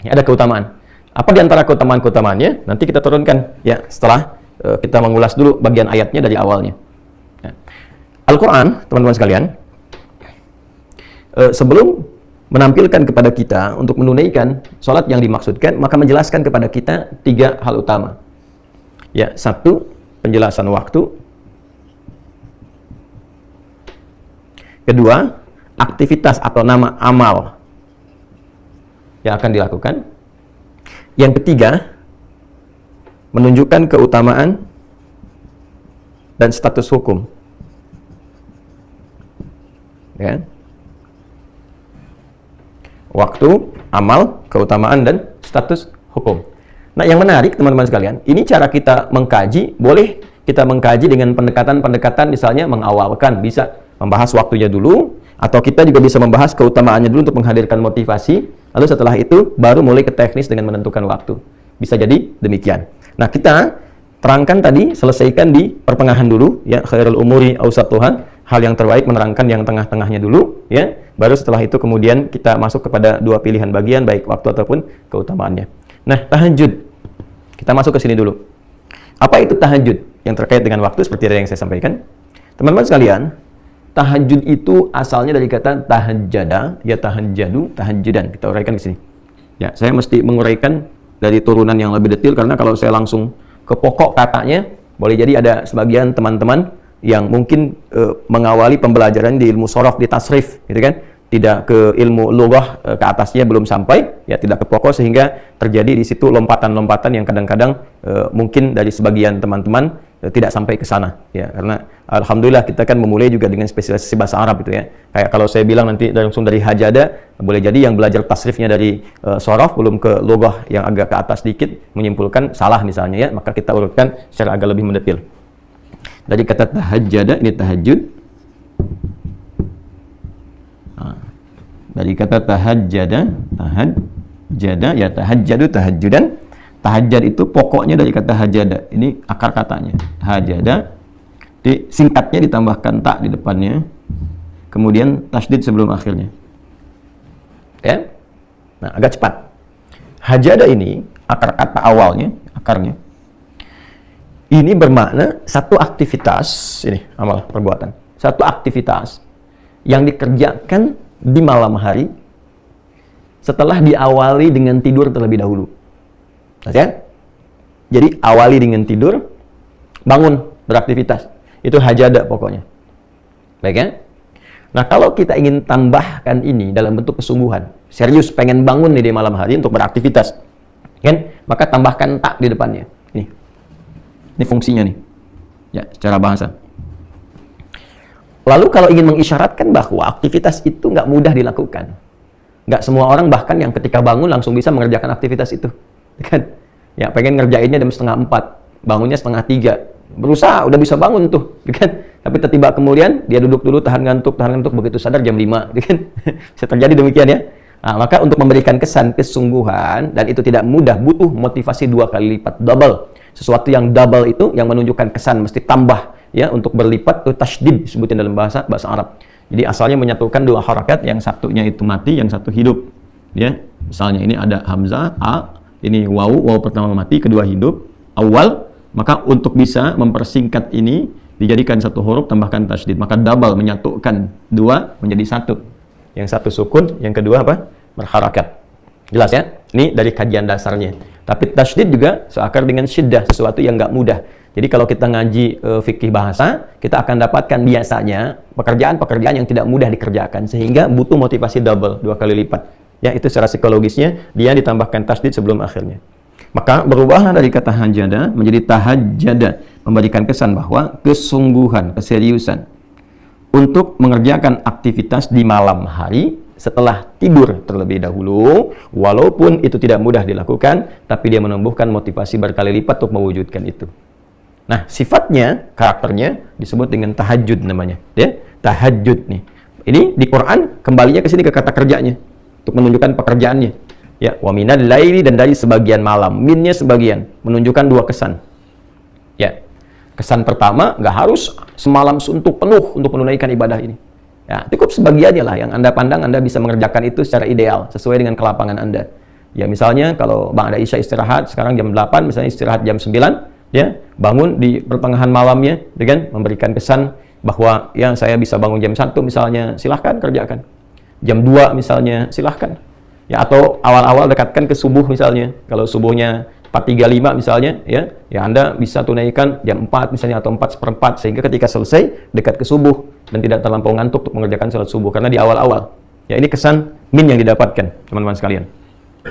Ya, ada keutamaan. Apa di antara keutamaan-keutamaannya? Nanti kita turunkan ya setelah kita mengulas dulu bagian ayatnya dari awalnya. Ya. Al-Quran, teman-teman sekalian, sebelum menampilkan kepada kita untuk menunaikan sholat yang dimaksudkan, maka menjelaskan kepada kita 3 hal utama. Ya, 1, penjelasan waktu. 2, aktivitas atau nama amal yang akan dilakukan. Yang 3, menunjukkan keutamaan dan status hukum. Ya. Waktu, amal, keutamaan, dan status hukum. Nah, yang menarik teman-teman sekalian, ini cara kita mengkaji, boleh kita mengkaji dengan pendekatan-pendekatan, misalnya mengawalkan, bisa membahas waktunya dulu, atau kita juga bisa membahas keutamaannya dulu untuk menghadirkan motivasi, lalu setelah itu baru mulai ke teknis dengan menentukan waktu. Bisa jadi demikian. Nah, kita terangkan tadi, selesaikan di pertengahan dulu, ya, khairul umuri awsatuha, hal yang terbaik menerangkan yang tengah-tengahnya dulu, ya, baru setelah itu kemudian kita masuk kepada 2 pilihan bagian, baik waktu ataupun keutamaannya. Nah, tahajud. Kita masuk ke sini dulu. Apa itu tahajud? Yang terkait dengan waktu seperti yang saya sampaikan. Teman-teman sekalian, tahajud itu asalnya dari kata tahajjada, ya tahajjadu, tahajjudan. Kita uraikan di sini. Ya, saya mesti menguraikan dari turunan yang lebih detail karena kalau saya langsung ke pokok katanya, boleh jadi ada sebagian teman-teman yang mungkin mengawali pembelajaran di ilmu shorof, di tasrif, gitu kan? Tidak ke ilmu lughah, ke atasnya belum sampai, ya tidak ke pokok, sehingga terjadi di situ lompatan-lompatan yang kadang-kadang mungkin dari sebagian teman-teman tidak sampai ke sana, ya, karena alhamdulillah kita kan memulai juga dengan spesialisasi bahasa Arab itu, ya. Kayak kalau saya bilang nanti langsung dari hajada, boleh jadi yang belajar tasrifnya dari shorof belum ke lughah yang agak ke atas sedikit menyimpulkan salah misalnya, ya, maka kita urutkan secara agak lebih mendetil. Dari kata tahajjada, ini tahajud. Dari kata tahajjada, ya tahajjadu, tahajjudan. Tahajjad itu pokoknya dari kata hajada. Ini akar katanya. Hajada, singkatnya ditambahkan tak di depannya. Kemudian tasydid sebelum akhirnya. Ya. Nah, agak cepat. Hajada ini, akar kata awalnya, akarnya. Ini bermakna satu aktivitas, ini amal perbuatan. Satu aktivitas yang dikerjakan di malam hari setelah diawali dengan tidur terlebih dahulu. Ya? Jadi awali dengan tidur, bangun beraktivitas. Itu hajada pokoknya. Baik ya? Nah, kalau kita ingin tambahkan ini dalam bentuk kesungguhan, serius pengen bangun nih di malam hari untuk beraktivitas, kan? Maka tambahkan tak di depannya. Ini fungsinya nih. Ya, secara bahasa. Lalu kalau ingin mengisyaratkan bahwa aktivitas itu nggak mudah dilakukan. Nggak semua orang bahkan yang ketika bangun langsung bisa mengerjakan aktivitas itu. Kan? Ya, pengen ngerjainnya jam 3:30, bangunnya 2:30. Berusaha, udah bisa bangun tuh. Kan? Tapi tiba-tiba kemudian dia duduk dulu, tahan ngantuk, begitu sadar jam 5. Kan? Bisa terjadi demikian ya. Nah, maka untuk memberikan kesan kesungguhan, dan itu tidak mudah, butuh motivasi 2 kali lipat, double. Sesuatu yang double itu yang menunjukkan kesan, mesti tambah. Ya, untuk berlipat itu tasydid disebutin dalam bahasa Arab. Jadi asalnya menyatukan 2 harakat, yang satunya itu mati, yang satu hidup. Ya, misalnya ini ada hamzah a, ini waw pertama mati, kedua hidup, awal. Maka untuk bisa mempersingkat ini dijadikan satu huruf tambahkan tasydid, maka double, menyatukan 2 menjadi 1. Yang satu sukun, yang kedua apa? Berharakat. Jelas ya? Ini dari kajian dasarnya. Tapi tasydid juga seakar dengan syiddah, sesuatu yang nggak mudah. Jadi kalau kita ngaji fikih bahasa, kita akan dapatkan biasanya pekerjaan-pekerjaan yang tidak mudah dikerjakan, sehingga butuh motivasi double, 2 kali lipat. Ya, itu secara psikologisnya dia ditambahkan tasydid sebelum akhirnya. Maka berubahlah dari kata hajada menjadi tahajjada, memberikan kesan bahwa kesungguhan, keseriusan untuk mengerjakan aktivitas di malam hari setelah tidur terlebih dahulu, walaupun itu tidak mudah dilakukan, tapi dia menumbuhkan motivasi berkali lipat untuk mewujudkan itu. Nah, sifatnya, karakternya disebut dengan tahajud namanya, ya. Tahajud nih. Ini di Quran kembalinya ke sini ke kata kerjanya untuk menunjukkan pekerjaannya. Ya, wa minal laili, dan dari sebagian malam. Minnya sebagian, menunjukkan 2 kesan. Ya. Kesan pertama, nggak harus semalam suntuk penuh untuk menunaikan ibadah ini. Ya, cukup sebagiannya lah yang Anda pandang Anda bisa mengerjakan itu secara ideal sesuai dengan kelapangan Anda. Ya, misalnya kalau Bang ada Isya istirahat sekarang jam 8, misalnya istirahat jam 9, ya, bangun di pertengahan malamnya dengan memberikan kesan bahwa ya saya bisa bangun jam 1 misalnya, silahkan kerjakan. Jam 2 misalnya, silahkan. Ya, atau awal-awal dekatkan ke subuh misalnya. Kalau subuhnya 4.35 misalnya, ya Anda bisa tunaikan jam 4 misalnya atau 4:4 sehingga ketika selesai dekat ke subuh dan tidak terlampau ngantuk untuk mengerjakan salat subuh karena di awal-awal. Ya, ini kesan min yang didapatkan, teman-teman sekalian.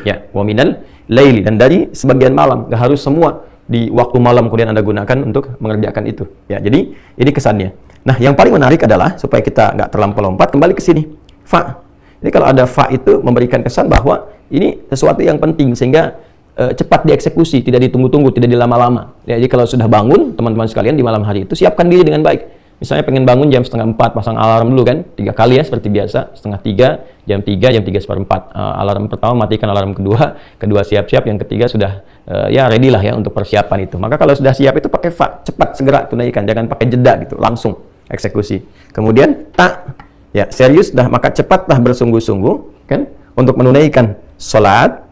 Ya, wa minal laili, dan dari sebagian malam, nggak harus semua di waktu malam kemudian Anda gunakan untuk mengerjakan itu. Ya, jadi ini kesannya. Nah, yang paling menarik adalah supaya kita nggak terlampau lompat, kembali ke sini. Fa. Jadi kalau ada fa itu memberikan kesan bahwa ini sesuatu yang penting sehingga cepat dieksekusi, tidak ditunggu-tunggu, tidak dilama-lama. Ya, jadi kalau sudah bangun, teman-teman sekalian di malam hari itu siapkan diri dengan baik. Misalnya pengen bangun jam 3:30, pasang alarm dulu kan, 3 kali ya seperti biasa, 2:30, jam 3, jam 3:15. Alarm pertama matikan, alarm kedua siap-siap, yang ketiga sudah ya ready lah ya untuk persiapan itu. Maka kalau sudah siap itu pakai fa, cepat segera tunaikan, jangan pakai jeda gitu, langsung eksekusi. Kemudian ta, ya serius dah, maka cepatlah bersungguh-sungguh kan untuk menunaikan sholat.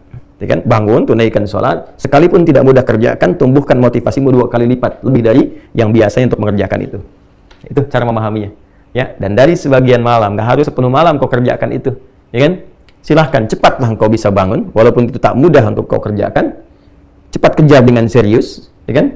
Kan, bangun, tunaikan sholat, sekalipun tidak mudah kerjakan, tumbuhkan motivasimu 2 kali lipat, lebih dari yang biasanya untuk mengerjakan itu. Itu cara memahaminya. Ya, dan dari sebagian malam, nggak harus sepenuh malam kau kerjakan itu. Ya kan? Silahkan, cepatlah engkau bisa bangun, walaupun itu tak mudah untuk kau kerjakan, cepat kejar dengan serius, ya kan?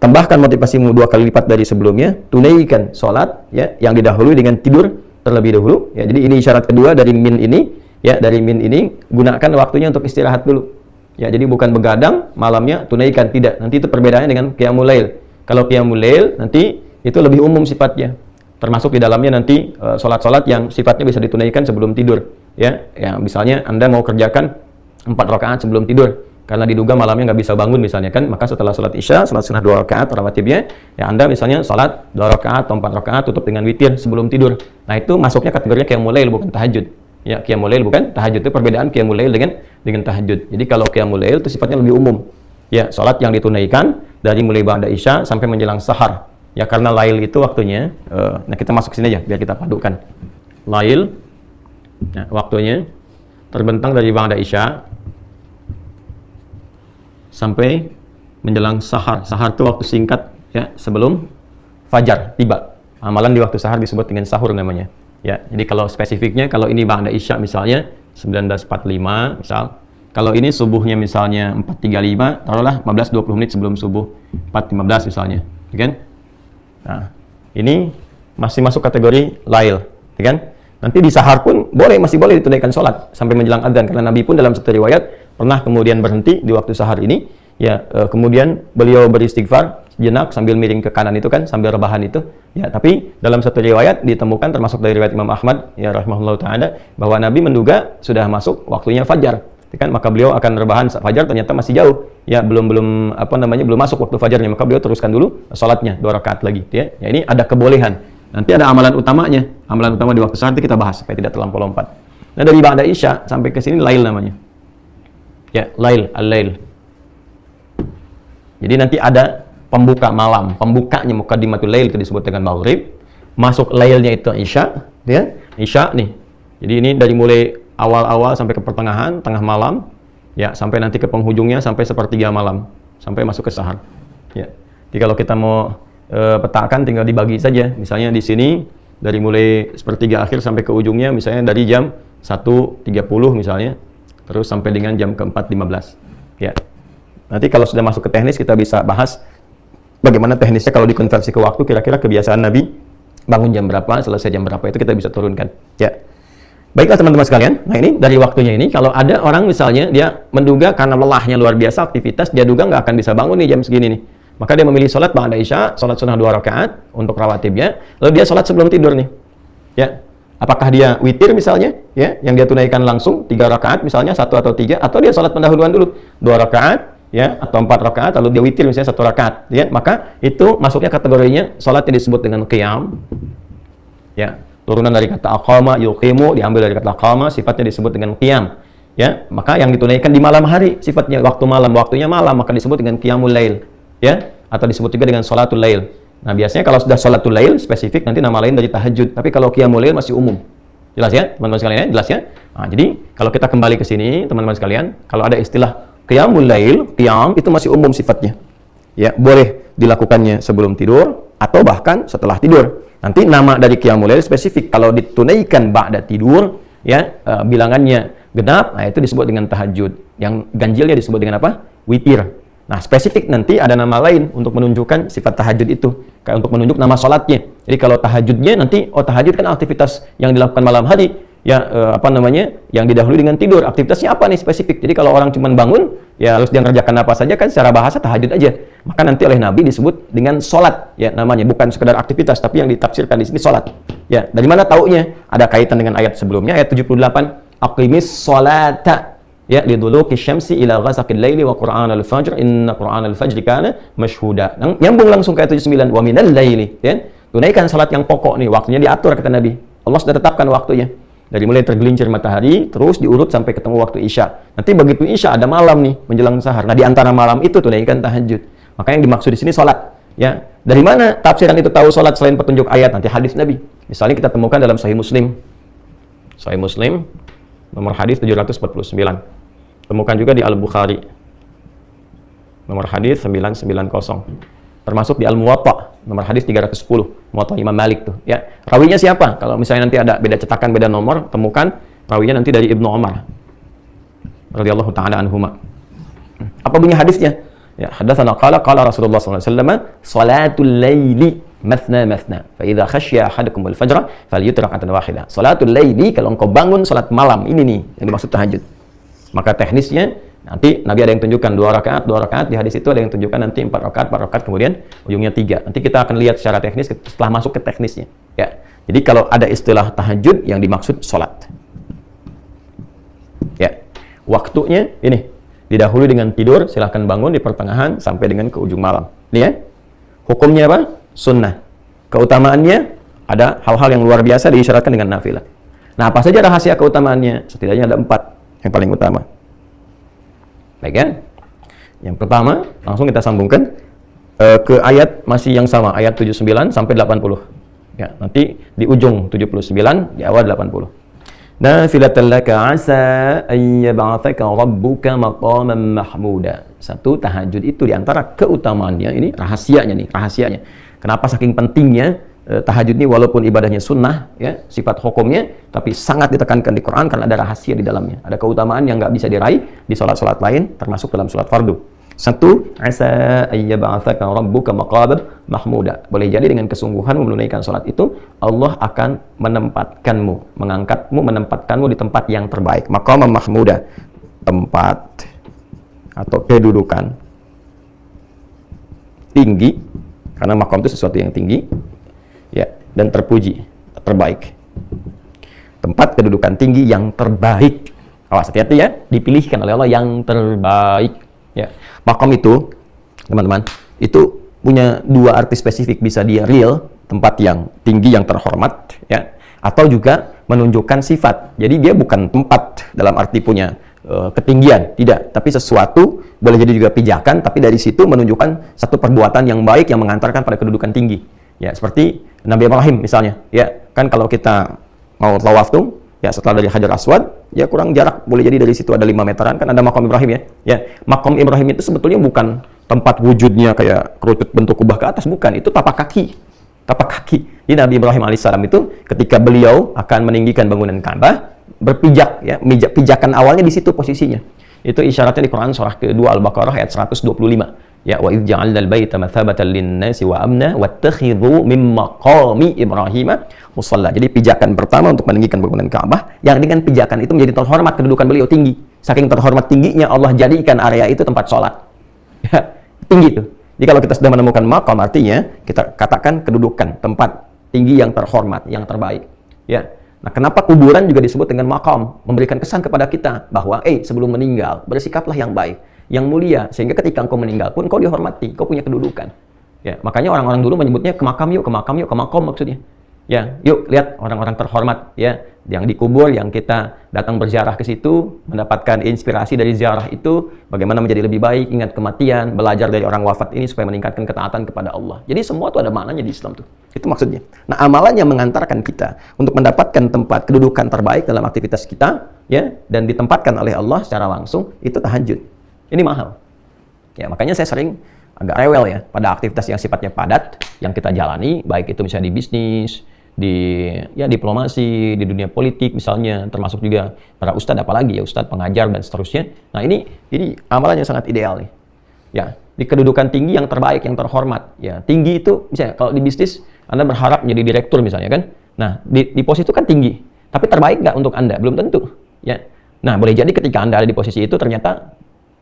Tambahkan motivasimu 2 kali lipat dari sebelumnya, tunaikan sholat, ya, yang didahului dengan tidur terlebih dahulu. Ya, jadi ini isyarat kedua dari min ini. Ya, dari min ini gunakan waktunya untuk istirahat dulu. Ya, jadi bukan begadang malamnya tunaikan, tidak. Nanti itu perbedaannya dengan qiyamul lail. Kalau qiyamul lail nanti itu lebih umum sifatnya. Termasuk di dalamnya nanti sholat-sholat yang sifatnya bisa ditunaikan sebelum tidur. Ya, misalnya Anda mau kerjakan 4 rakaat sebelum tidur karena diduga malamnya nggak bisa bangun misalnya kan, maka setelah sholat isya, sholat sunnah 2 rakaat rawatibnya, ya Anda misalnya sholat 2 rakaat atau 4 rakaat tutup dengan witir sebelum tidur. Nah, itu masuknya kategorinya qiyamul lail, bukan tahajud. Ya, qiyamul lail bukan tahajud. Itu perbedaan qiyamul lail dengan tahajud. Jadi kalau qiyamul lail itu sifatnya lebih umum. Ya, salat yang ditunaikan dari mulai ba'da isya sampai menjelang sahar. Ya, karena lail itu waktunya nah kita masuk sini aja biar kita padukan. Lail, nah, waktunya terbentang dari ba'da isya sampai menjelang sahar. Sahar itu waktu singkat ya sebelum fajar tiba. Amalan di waktu sahar disebut dengan sahur namanya. Ya, jadi kalau spesifiknya, kalau ini ba'da isya misalnya 19.45 misal, kalau ini subuhnya misalnya 4.35, taruhlah 15-20 menit sebelum subuh 4.15 misalnya, ya kan? Nah, ini masih masuk kategori lail, ya kan? Nanti di sahar pun masih boleh ditunaikan sholat sampai menjelang adzan, karena Nabi pun dalam satu riwayat pernah kemudian berhenti di waktu sahar ini, ya kemudian beliau beristighfar sejenak sambil miring ke kanan itu kan, sambil rebahan itu. Ya, tapi dalam satu riwayat ditemukan termasuk dari riwayat Imam Ahmad ya rahimahullah taala bahwa Nabi menduga sudah masuk waktunya fajar. Kan maka beliau akan rebahan saat fajar, ternyata masih jauh. Ya, belum belum masuk waktu fajarnya, maka beliau teruskan dulu salatnya 2 rakaat lagi, ya. Ya, ini ada kebolehan. Nanti ada amalan utamanya. Amalan utama di waktu sahar kita bahas supaya tidak terlampau lompat. Nah, dari ba'da isya sampai ke sini lail namanya. Ya, lail, al-lail. Jadi nanti ada pembuka malam, pembukanya muqaddimatul lail itu disebut dengan maghrib. Masuk lailnya itu isya, ya. Isya nih. Jadi ini dari mulai awal-awal sampai ke pertengahan, tengah malam, ya, sampai nanti ke penghujungnya sampai 1/3 malam, sampai masuk ke sahar. Ya. Jadi kalau kita mau petakan tinggal dibagi saja. Misalnya di sini dari mulai 1/3 akhir sampai ke ujungnya misalnya dari jam 1.30 misalnya terus sampai dengan jam ke-4.15. Ya. Nanti kalau sudah masuk ke teknis kita bisa bahas bagaimana teknisnya kalau dikonversi ke waktu, kira-kira kebiasaan Nabi bangun jam berapa, selesai jam berapa, itu kita bisa turunkan. Ya. Baiklah teman-teman sekalian, nah ini dari waktunya ini, kalau ada orang misalnya dia menduga karena lelahnya luar biasa aktivitas, dia duga nggak akan bisa bangun nih jam segini nih. Maka dia memilih sholat ba'da isya, sholat sunnah 2 rakaat untuk rawatibnya, lalu dia sholat sebelum tidur nih. Ya. Apakah dia witir misalnya, ya, yang dia tunaikan langsung 3 rakaat misalnya, 1 atau 3, atau dia sholat pendahuluan dulu 2 rakaat, ya, atau 4 rakaat, lalu dia witir misalnya 1 rakaat, ya, maka itu masuknya kategorinya sholat yang disebut dengan qiyam, ya, turunan dari kata aqama, yuqimu, diambil dari kata aqama, sifatnya disebut dengan qiyam, ya, maka yang ditunaikan di malam hari, sifatnya waktu malam, waktunya malam, maka disebut dengan qiyamul lail, ya, atau disebut juga dengan sholatul lail. Nah, biasanya kalau sudah sholatul lail spesifik nanti nama lain dari tahajud, tapi kalau qiyamul lail masih umum. Jelas ya, teman-teman sekalian ya? Jelas ya? Nah, jadi kalau kita kembali ke sini, teman-teman sekalian, kalau ada istilah qiyamul lail, qiyam itu masih umum sifatnya. Ya, boleh dilakukannya sebelum tidur atau bahkan setelah tidur. Nanti nama dari qiyamul lail spesifik. Kalau ditunaikan ba'da tidur, ya, bilangannya genap, nah itu disebut dengan tahajud. Yang ganjilnya disebut dengan apa? Witir. Nah, spesifik nanti ada nama lain untuk menunjukkan sifat tahajud itu, kayak untuk menunjuk nama sholatnya. Jadi kalau tahajudnya nanti, oh tahajud kan aktivitas yang dilakukan malam hari, ya yang didahului dengan tidur. Aktivitasnya apa nih spesifik? Jadi kalau orang cuma bangun, ya harus dia ngerjakan apa saja kan secara bahasa tahajud aja. Maka nanti oleh Nabi disebut dengan sholat, ya namanya, bukan sekedar aktivitas, tapi yang ditafsirkan di sini sholat. Ya, dari mana taunya? Ada kaitan dengan ayat sebelumnya, ayat 78, aqimis sholata. Ya, liduluki syamsi ila ghasaqil laili wa qur'anal fajr inna qur'anal fajri kana mashhuda. Nyambung langsung ke ayat 79, wa minal laili, ya. Tunaikan salat yang pokok nih, waktunya diatur kata Nabi. Allah sudah tetapkan waktunya. Dari mulai tergelincir matahari terus diurut sampai ketemu waktu Isya. Nanti begitu Isya ada malam nih menjelang sahar. Nah, di antara malam itu tunaikan tahajud. Maka yang dimaksud di sini salat, ya. Dari mana tafsiran itu tahu salat selain petunjuk ayat? Nanti hadis Nabi. Misalnya kita temukan dalam Sahih Muslim. Sahih Muslim nomor hadis 749. Temukan juga di Al-Bukhari nomor hadis 990. Termasuk di Al-Muwatta nomor hadis 310, Muwatta Imam Malik tuh, ya. Rawinya siapa? Kalau misalnya nanti ada beda cetakan, beda nomor, temukan rawinya nanti dari Ibnu Umar radhiyallahu taala anhuma. Apa bunyi hadisnya? Ya, hadatsana qala Rasulullah sallallahu alaihi wasallam, salatul laili mathna mathna, fa idza khasya ahadukum al-fajr falyutir rak'atan wahidah. Salatul laili, kalau engkau bangun salat malam, ini nih yang dimaksud tahajud. Maka teknisnya nanti Nabi ada yang tunjukkan 2 rakaat, di hadis itu ada yang tunjukkan nanti 4 rakaat, kemudian ujungnya 3. Nanti kita akan lihat secara teknis setelah masuk ke teknisnya. Ya. Jadi kalau ada istilah tahajud yang dimaksud sholat. Ya. Waktunya ini didahului dengan tidur, silahkan bangun di pertengahan sampai dengan ke ujung malam. Ini ya. Hukumnya apa? Sunnah. Keutamaannya ada hal-hal yang luar biasa diisyaratkan dengan nafilah. Nah, apa saja rahasia keutamaannya? Setidaknya ada 4 yang paling utama. Baik ya. Yang pertama, langsung kita sambungkan ke ayat masih yang sama, ayat 79 sampai 80. Ya, nanti di ujung 79, di awal 80. Nafilatan laka asa ay yab'atsaka rabbuka maqaman mahmuda. Satu, tahajud itu di antara keutamaannya, ini rahasianya. Kenapa saking pentingnya tahajud ini walaupun ibadahnya sunnah, ya, sifat hukumnya, tapi sangat ditekankan di Quran karena ada rahasia di dalamnya. Ada keutamaan yang nggak bisa diraih di sholat-sholat lain, termasuk dalam sholat fardu. Satu, asa ayyab'atsaka rabbuka maqaman mahmuda. Boleh jadi dengan kesungguhan menunaikan sholat itu, Allah akan menempatkanmu di tempat yang terbaik. Maqaman mahmuda, tempat atau kedudukan tinggi, karena maqam itu sesuatu yang tinggi, ya, dan terpuji, terbaik. Tempat kedudukan tinggi yang terbaik. Awas, hati-hati ya, dipilihkan oleh Allah yang terbaik. Ya, makom itu, teman-teman, itu punya 2 arti spesifik. Bisa dia real, tempat yang tinggi, yang terhormat, ya, atau juga menunjukkan sifat. Jadi dia bukan tempat dalam arti punya ketinggian, tidak, tapi sesuatu, boleh jadi juga pijakan, tapi dari situ menunjukkan satu perbuatan yang baik yang mengantarkan pada kedudukan tinggi. Ya, seperti Nabi Ibrahim misalnya, ya, kan kalau kita mau tawaf tuh, ya, setelah dari Hajar Aswad, ya kurang jarak, boleh jadi dari situ ada 5 meteran, kan ada makom Ibrahim, ya. Ya, makom Ibrahim itu sebetulnya bukan tempat wujudnya kayak kerucut bentuk kubah ke atas, bukan, itu tapak kaki. Jadi Nabi Ibrahim alaihissalam itu ketika beliau akan meninggikan bangunan Ka'bah, berpijak, ya, pijakan awalnya di situ posisinya. Itu isyaratnya di Quran surah kedua Al-Baqarah ayat 125. Ya, wa idz ja'alnal baita mathabatan lin-nasi wa amna wattakhidhu min maqami Ibrahim musalla. Jadi pijakan pertama untuk meninggikan bangunan Ka'bah, yang dengan pijakan itu menjadi terhormat, kedudukan beliau tinggi. Saking terhormat tingginya Allah jadikan area itu tempat sholat. Ya, tinggi itu. Jadi kalau kita sudah menemukan maqam, artinya kita katakan kedudukan, tempat tinggi yang terhormat, yang terbaik. Ya. Nah, kenapa kuburan juga disebut dengan maqam? Memberikan kesan kepada kita bahwa sebelum meninggal bersikaplah yang baik, yang mulia, sehingga ketika engkau meninggal pun kau dihormati, kau punya kedudukan. Ya, makanya orang-orang dulu menyebutnya ke makam yuk, ke makam yuk, ke makom maksudnya. Ya, yuk lihat orang-orang terhormat ya, yang dikubur, yang kita datang berziarah ke situ, mendapatkan inspirasi dari ziarah itu, bagaimana menjadi lebih baik, ingat kematian, belajar dari orang wafat ini supaya meningkatkan ketaatan kepada Allah. Jadi semua itu ada maknanya di Islam tuh. Itu maksudnya. Nah, amalannya mengantarkan kita untuk mendapatkan tempat kedudukan terbaik dalam aktivitas kita, ya, dan ditempatkan oleh Allah secara langsung, itu tahajud. Ini mahal. Ya, makanya saya sering agak rewel ya pada aktivitas yang sifatnya padat yang kita jalani, baik itu misalnya di bisnis, di diplomasi, di dunia politik misalnya, termasuk juga para ustadz, apalagi ya ustadz, pengajar dan seterusnya. Nah, ini amalannya sangat ideal nih. Ya, di kedudukan tinggi yang terbaik, yang terhormat. Ya, tinggi itu misalnya kalau di bisnis Anda berharap menjadi direktur misalnya kan. Nah, di posisi itu kan tinggi. Tapi terbaik nggak untuk Anda? Belum tentu. Ya. Nah, boleh jadi ketika Anda ada di posisi itu ternyata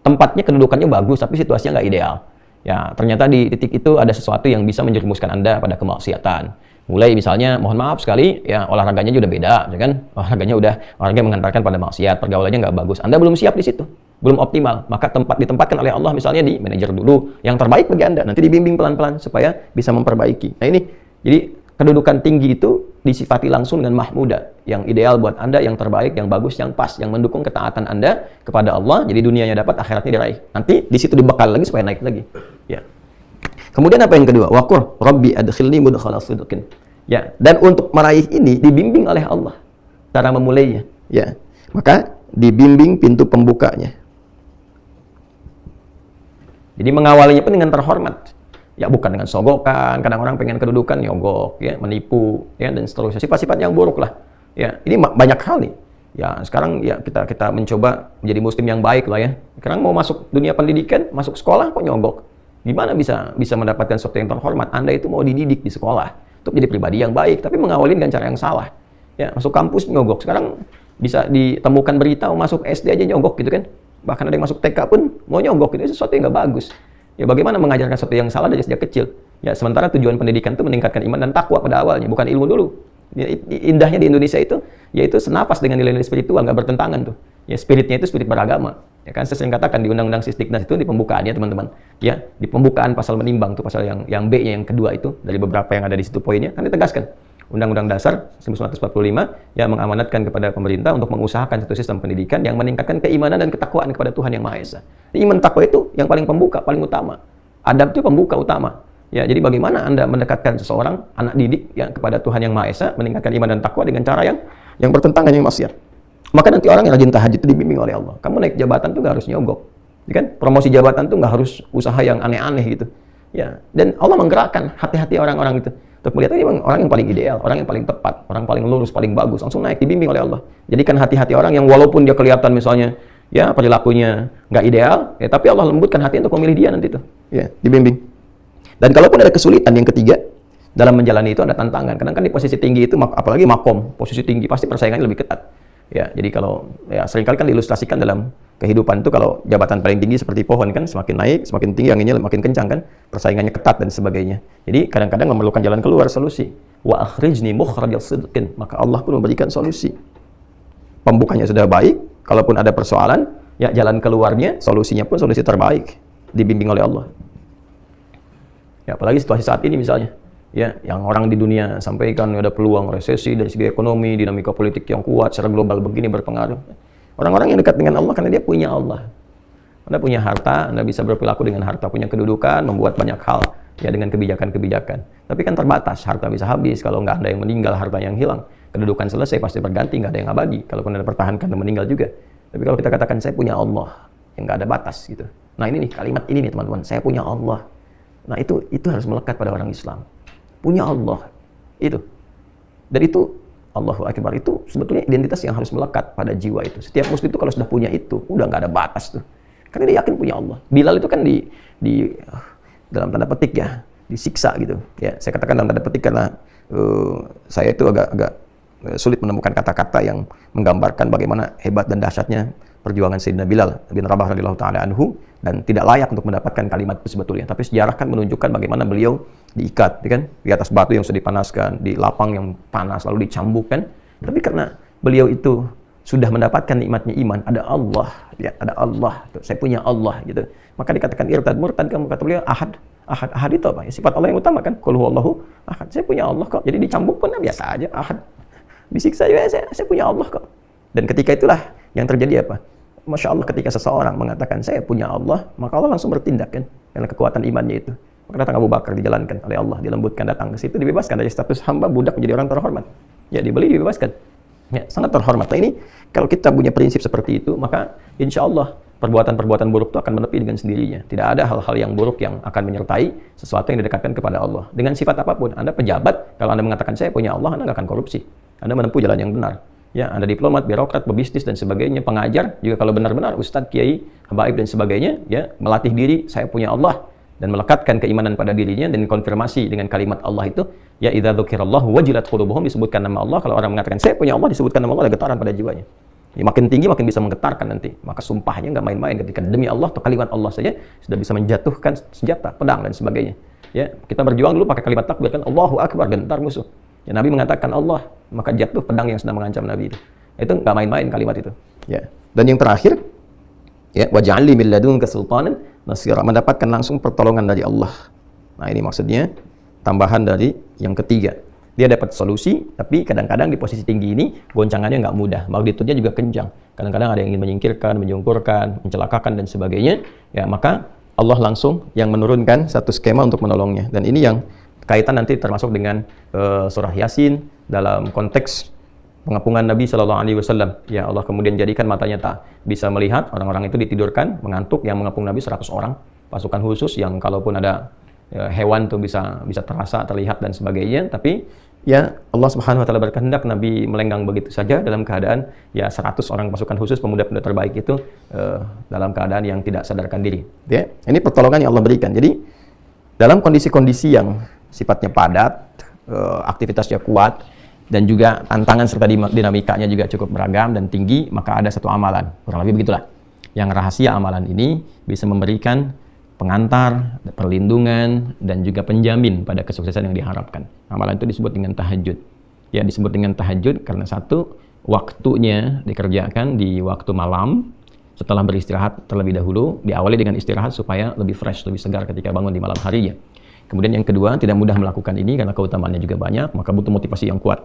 tempatnya, kedudukannya bagus, tapi situasinya nggak ideal. Ya, ternyata di titik itu ada sesuatu yang bisa menjerumuskan Anda pada kemaksiatan. Mulai misalnya, mohon maaf sekali, ya olahraganya juga beda, ya kan? Olahraga mengantarkan pada maksiat, pergaulannya nggak bagus. Anda belum siap di situ, belum optimal. Maka ditempatkan oleh Allah misalnya di manajer dulu, yang terbaik bagi Anda. Nanti dibimbing pelan-pelan supaya bisa memperbaiki. Nah ini, jadi kedudukan tinggi itu disifati langsung dengan mahmuda, yang ideal buat Anda, yang terbaik, yang bagus, yang pas, yang mendukung ketaatan Anda kepada Allah. Jadi dunianya dapat, akhiratnya diraih. Nanti di situ dibekal lagi supaya naik lagi. Ya. Kemudian apa yang kedua? Waqur Rabbi adkhilni mudkhala sidqin. Ya, dan untuk meraih ini dibimbing oleh Allah cara memulainya. Ya. Maka dibimbing pintu pembukanya. Jadi mengawalinya pun dengan terhormat. Ya, bukan dengan sogokan. Kadang orang pengen kedudukan nyogok, ya, menipu, ya, dan seterusnya. Sifat-sifat yang buruk lah. Ya, ini banyak hal nih. Ya, sekarang ya kita mencoba menjadi muslim yang baik lah ya. Sekarang mau masuk dunia pendidikan, masuk sekolah kok nyogok. Gimana bisa mendapatkan sesuatu yang terhormat? Anda itu mau dididik di sekolah untuk jadi pribadi yang baik, tapi mengawali dengan cara yang salah. Ya, masuk kampus nyogok. Sekarang bisa ditemukan berita mau masuk SD aja nyogok gitu kan. Bahkan ada yang masuk TK pun mau nyogok, itu sesuatu yang nggak bagus. Ya, bagaimana mengajarkan sesuatu yang salah dari sejak kecil? Ya, sementara tujuan pendidikan itu meningkatkan iman dan takwa pada awalnya, bukan ilmu dulu. Ya, indahnya di Indonesia itu, yaitu senapas dengan nilai-nilai spiritual, nggak bertentangan tuh. Ya, spiritnya itu spirit beragama. Ya kan, saya sering katakan di Undang-Undang Sisdiknas itu di pembukaannya teman-teman. Ya, di pembukaan pasal menimbang tuh, pasal yang B-nya yang kedua itu, dari beberapa yang ada di situ poinnya, kan ditegaskan. Undang-Undang Dasar 1945 yang mengamanatkan kepada pemerintah untuk mengusahakan satu sistem pendidikan yang meningkatkan keimanan dan ketakwaan kepada Tuhan Yang Maha Esa. Iman takwa itu yang paling pembuka, paling utama. Adab itu pembuka utama. Ya, jadi bagaimana Anda mendekatkan seseorang, anak didik yang kepada Tuhan Yang Maha Esa, meningkatkan iman dan takwa dengan cara yang bertentangan dengan maksiat. Maka nanti orang yang rajin tahajud itu dibimbing oleh Allah. Kamu naik jabatan tuh nggak harus nyogok, ya kan? Promosi jabatan tuh nggak harus usaha yang aneh-aneh gitu. Ya, dan Allah menggerakkan hati-hati orang-orang itu untuk melihat ini orang yang paling ideal, orang yang paling tepat, orang paling lurus, paling bagus, langsung naik, dibimbing oleh Allah. Jadikan hati-hati orang yang walaupun dia kelihatan misalnya ya perilakunya nggak ideal, ya tapi Allah lembutkan hati untuk memilih dia nanti tuh. Ya, dibimbing. Dan kalaupun ada kesulitan yang ketiga dalam menjalani itu, ada tantangan. Kadang kan di posisi tinggi itu, apalagi makom, posisi tinggi pasti persaingannya lebih ketat. Ya, jadi kalau ya seringkali kan diilustrasikan dalam kehidupan itu, kalau jabatan paling tinggi seperti pohon kan, semakin naik, semakin tinggi anginnya, makin kencang kan, persaingannya ketat dan sebagainya. Jadi kadang-kadang memerlukan jalan keluar, solusi. Wa akhrijni mukhrajas sidqin, maka Allah pun memberikan solusi. Pembukanya sudah baik, kalaupun ada persoalan, ya jalan keluarnya, solusinya pun solusi terbaik, dibimbing oleh Allah. Ya, apalagi situasi saat ini misalnya. Ya, yang orang di dunia sampaikan ada peluang resesi dari segi ekonomi, dinamika politik yang kuat secara global begini berpengaruh. Orang-orang yang dekat dengan Allah karena dia punya Allah. Anda punya harta, Anda bisa berperilaku dengan harta, punya kedudukan, membuat banyak hal ya dengan kebijakan-kebijakan. Tapi kan terbatas, harta bisa habis kalau nggak ada yang meninggal, harta yang hilang. Kedudukan selesai pasti berganti, nggak ada yang abadi. Kalaupun ada pertahankan dan meninggal juga. Tapi kalau kita katakan saya punya Allah, yang nggak ada batas gitu. Nah ini nih kalimat ini nih teman-teman, saya punya Allah. Nah itu harus melekat pada orang Islam. Punya Allah itu, dan itu Allahu Akbar itu sebetulnya identitas yang harus melekat pada jiwa itu. Setiap muslim itu kalau sudah punya itu, udah nggak ada batas tuh. Karena dia yakin punya Allah. Bilal itu kan dalam tanda petik ya, disiksa gitu. Ya, saya katakan dalam tanda petik karena saya itu agak sulit menemukan kata-kata yang menggambarkan bagaimana hebat dan dahsyatnya perjuangan Sayyidina Bilal bin Rabah radhiyallahu taala anhu, dan tidak layak untuk mendapatkan kalimat itu sebetulnya. Tapi sejarah kan menunjukkan bagaimana beliau diikat, kan, di atas batu yang sudah dipanaskan, di lapang yang panas, lalu dicambuk kan. Tapi karena beliau itu sudah mendapatkan nikmatnya iman, ada Allah, ya, ada Allah. Saya punya Allah gitu. Maka dikatakan irtad murtad, kamu kata beliau ahad. Ahad itu apa? Ya, sifat Allah yang utama kan. Qul huwallahu ahad. Saya punya Allah kok. Jadi dicambuk pun biasa aja, ahad. Disiksa juga saya punya Allah kok. Dan ketika itulah yang terjadi apa? Masya Allah, ketika seseorang mengatakan saya punya Allah, maka Allah langsung bertindak kan, karena kekuatan imannya itu. Maka datang Abu Bakar, dijalankan oleh Allah, dilembutkan, datang ke situ, dibebaskan dari status hamba budak menjadi orang terhormat. Ya, dibeli, dibebaskan. Ya, sangat terhormat. Nah ini, kalau kita punya prinsip seperti itu, maka insya Allah perbuatan-perbuatan buruk itu akan menepi dengan sendirinya. Tidak ada hal-hal yang buruk yang akan menyertai sesuatu yang didekatkan kepada Allah. Dengan sifat apapun, Anda pejabat, kalau Anda mengatakan saya punya Allah, Anda nggak akan korupsi. Anda menempuh jalan yang benar. Ya, Anda diplomat, birokrat, pebisnis dan sebagainya, pengajar, juga kalau benar-benar ustadz, kiai, habaib dan sebagainya, ya, melatih diri saya punya Allah dan melekatkan keimanan pada dirinya dan konfirmasi dengan kalimat Allah itu, ya idza dzukirallahu wajilat qulubuhum, disebutkan nama Allah. Kalau orang mengatakan saya punya Allah, disebutkan nama Allah, ada getaran pada jiwanya. Ya, makin tinggi makin bisa menggetarkan nanti. Maka sumpahnya nggak main-main, ketika demi Allah atau kalimat Allah saja sudah bisa menjatuhkan senjata, pedang dan sebagainya. Ya, kita berjuang dulu pakai kalimat takbir kan, Allahu Akbar, gentar musuh. Ya, Nabi mengatakan Allah, maka jatuh pedang yang sedang mengancam Nabi itu. Itu nggak main-main kalimat itu. Ya. Dan yang terakhir, ya, waj'alni min ladunka sultanan nasira, mendapatkan langsung pertolongan dari Allah. Nah, ini maksudnya tambahan dari yang ketiga. Dia dapat solusi, tapi kadang-kadang di posisi tinggi ini goncangannya nggak mudah. Magnitudenya juga kencang. Kadang-kadang ada yang ingin menyingkirkan, menjungkurkan, mencelakakan dan sebagainya. Ya, maka Allah langsung yang menurunkan satu skema untuk menolongnya. Dan ini yang kaitan nanti termasuk dengan surah Yasin dalam konteks pengepungan Nabi Shallallahu Alaihi Wasallam. Ya, Allah kemudian jadikan matanya tak bisa melihat, orang-orang itu ditidurkan, mengantuk, yang mengepung Nabi 100 orang, pasukan khusus yang kalaupun ada hewan tuh bisa terasa, terlihat dan sebagainya. Tapi ya Allah Subhanahu Wa Taala berkehendak Nabi melenggang begitu saja dalam keadaan ya 100 orang pasukan khusus pemuda-pemuda terbaik itu dalam keadaan yang tidak sadarkan diri. Ya, ini pertolongan yang Allah berikan. Jadi dalam kondisi-kondisi yang sifatnya padat, aktivitasnya kuat, dan juga tantangan serta dinamikanya juga cukup beragam dan tinggi, maka ada satu amalan, kurang lebih begitulah, yang rahasia amalan ini bisa memberikan pengantar, perlindungan, dan juga penjamin pada kesuksesan yang diharapkan. Amalan itu disebut dengan tahajud. Ya, disebut dengan tahajud karena satu, waktunya dikerjakan di waktu malam, setelah beristirahat terlebih dahulu, diawali dengan istirahat supaya lebih fresh, lebih segar ketika bangun di malam harinya. Kemudian yang kedua, tidak mudah melakukan ini karena keutamaannya juga banyak, maka butuh motivasi yang kuat,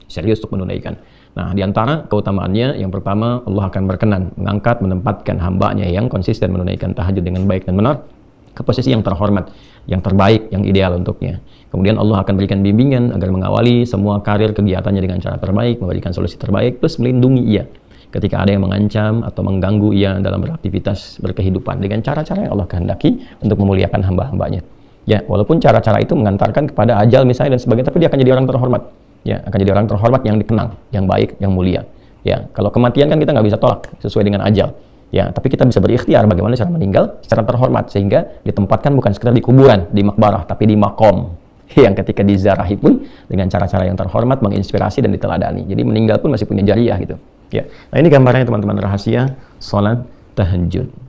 serius untuk menunaikan. Nah, di antara keutamaannya, yang pertama, Allah akan berkenan mengangkat, menempatkan hambanya yang konsisten menunaikan tahajud dengan baik dan benar ke posisi yang terhormat, yang terbaik, yang ideal untuknya. Kemudian Allah akan berikan bimbingan agar mengawali semua karir kegiatannya dengan cara terbaik, memberikan solusi terbaik, plus melindungi ia ketika ada yang mengancam atau mengganggu ia dalam beraktivitas berkehidupan dengan cara-cara yang Allah kehendaki untuk memuliakan hamba-hambanya. Ya, walaupun cara-cara itu mengantarkan kepada ajal misalnya dan sebagainya, tapi dia akan jadi orang terhormat. Ya, akan jadi orang terhormat yang dikenang, yang baik, yang mulia. Ya, kalau kematian kan kita nggak bisa tolak sesuai dengan ajal. Ya, tapi kita bisa berikhtiar bagaimana cara meninggal secara terhormat, sehingga ditempatkan bukan sekedar di kuburan, di makbarah, tapi di makom yang ketika dizarahi pun dengan cara-cara yang terhormat, menginspirasi dan diteladani. Jadi meninggal pun masih punya jariah gitu. Ya, nah ini gambarnya teman-teman rahasia salat tahajud.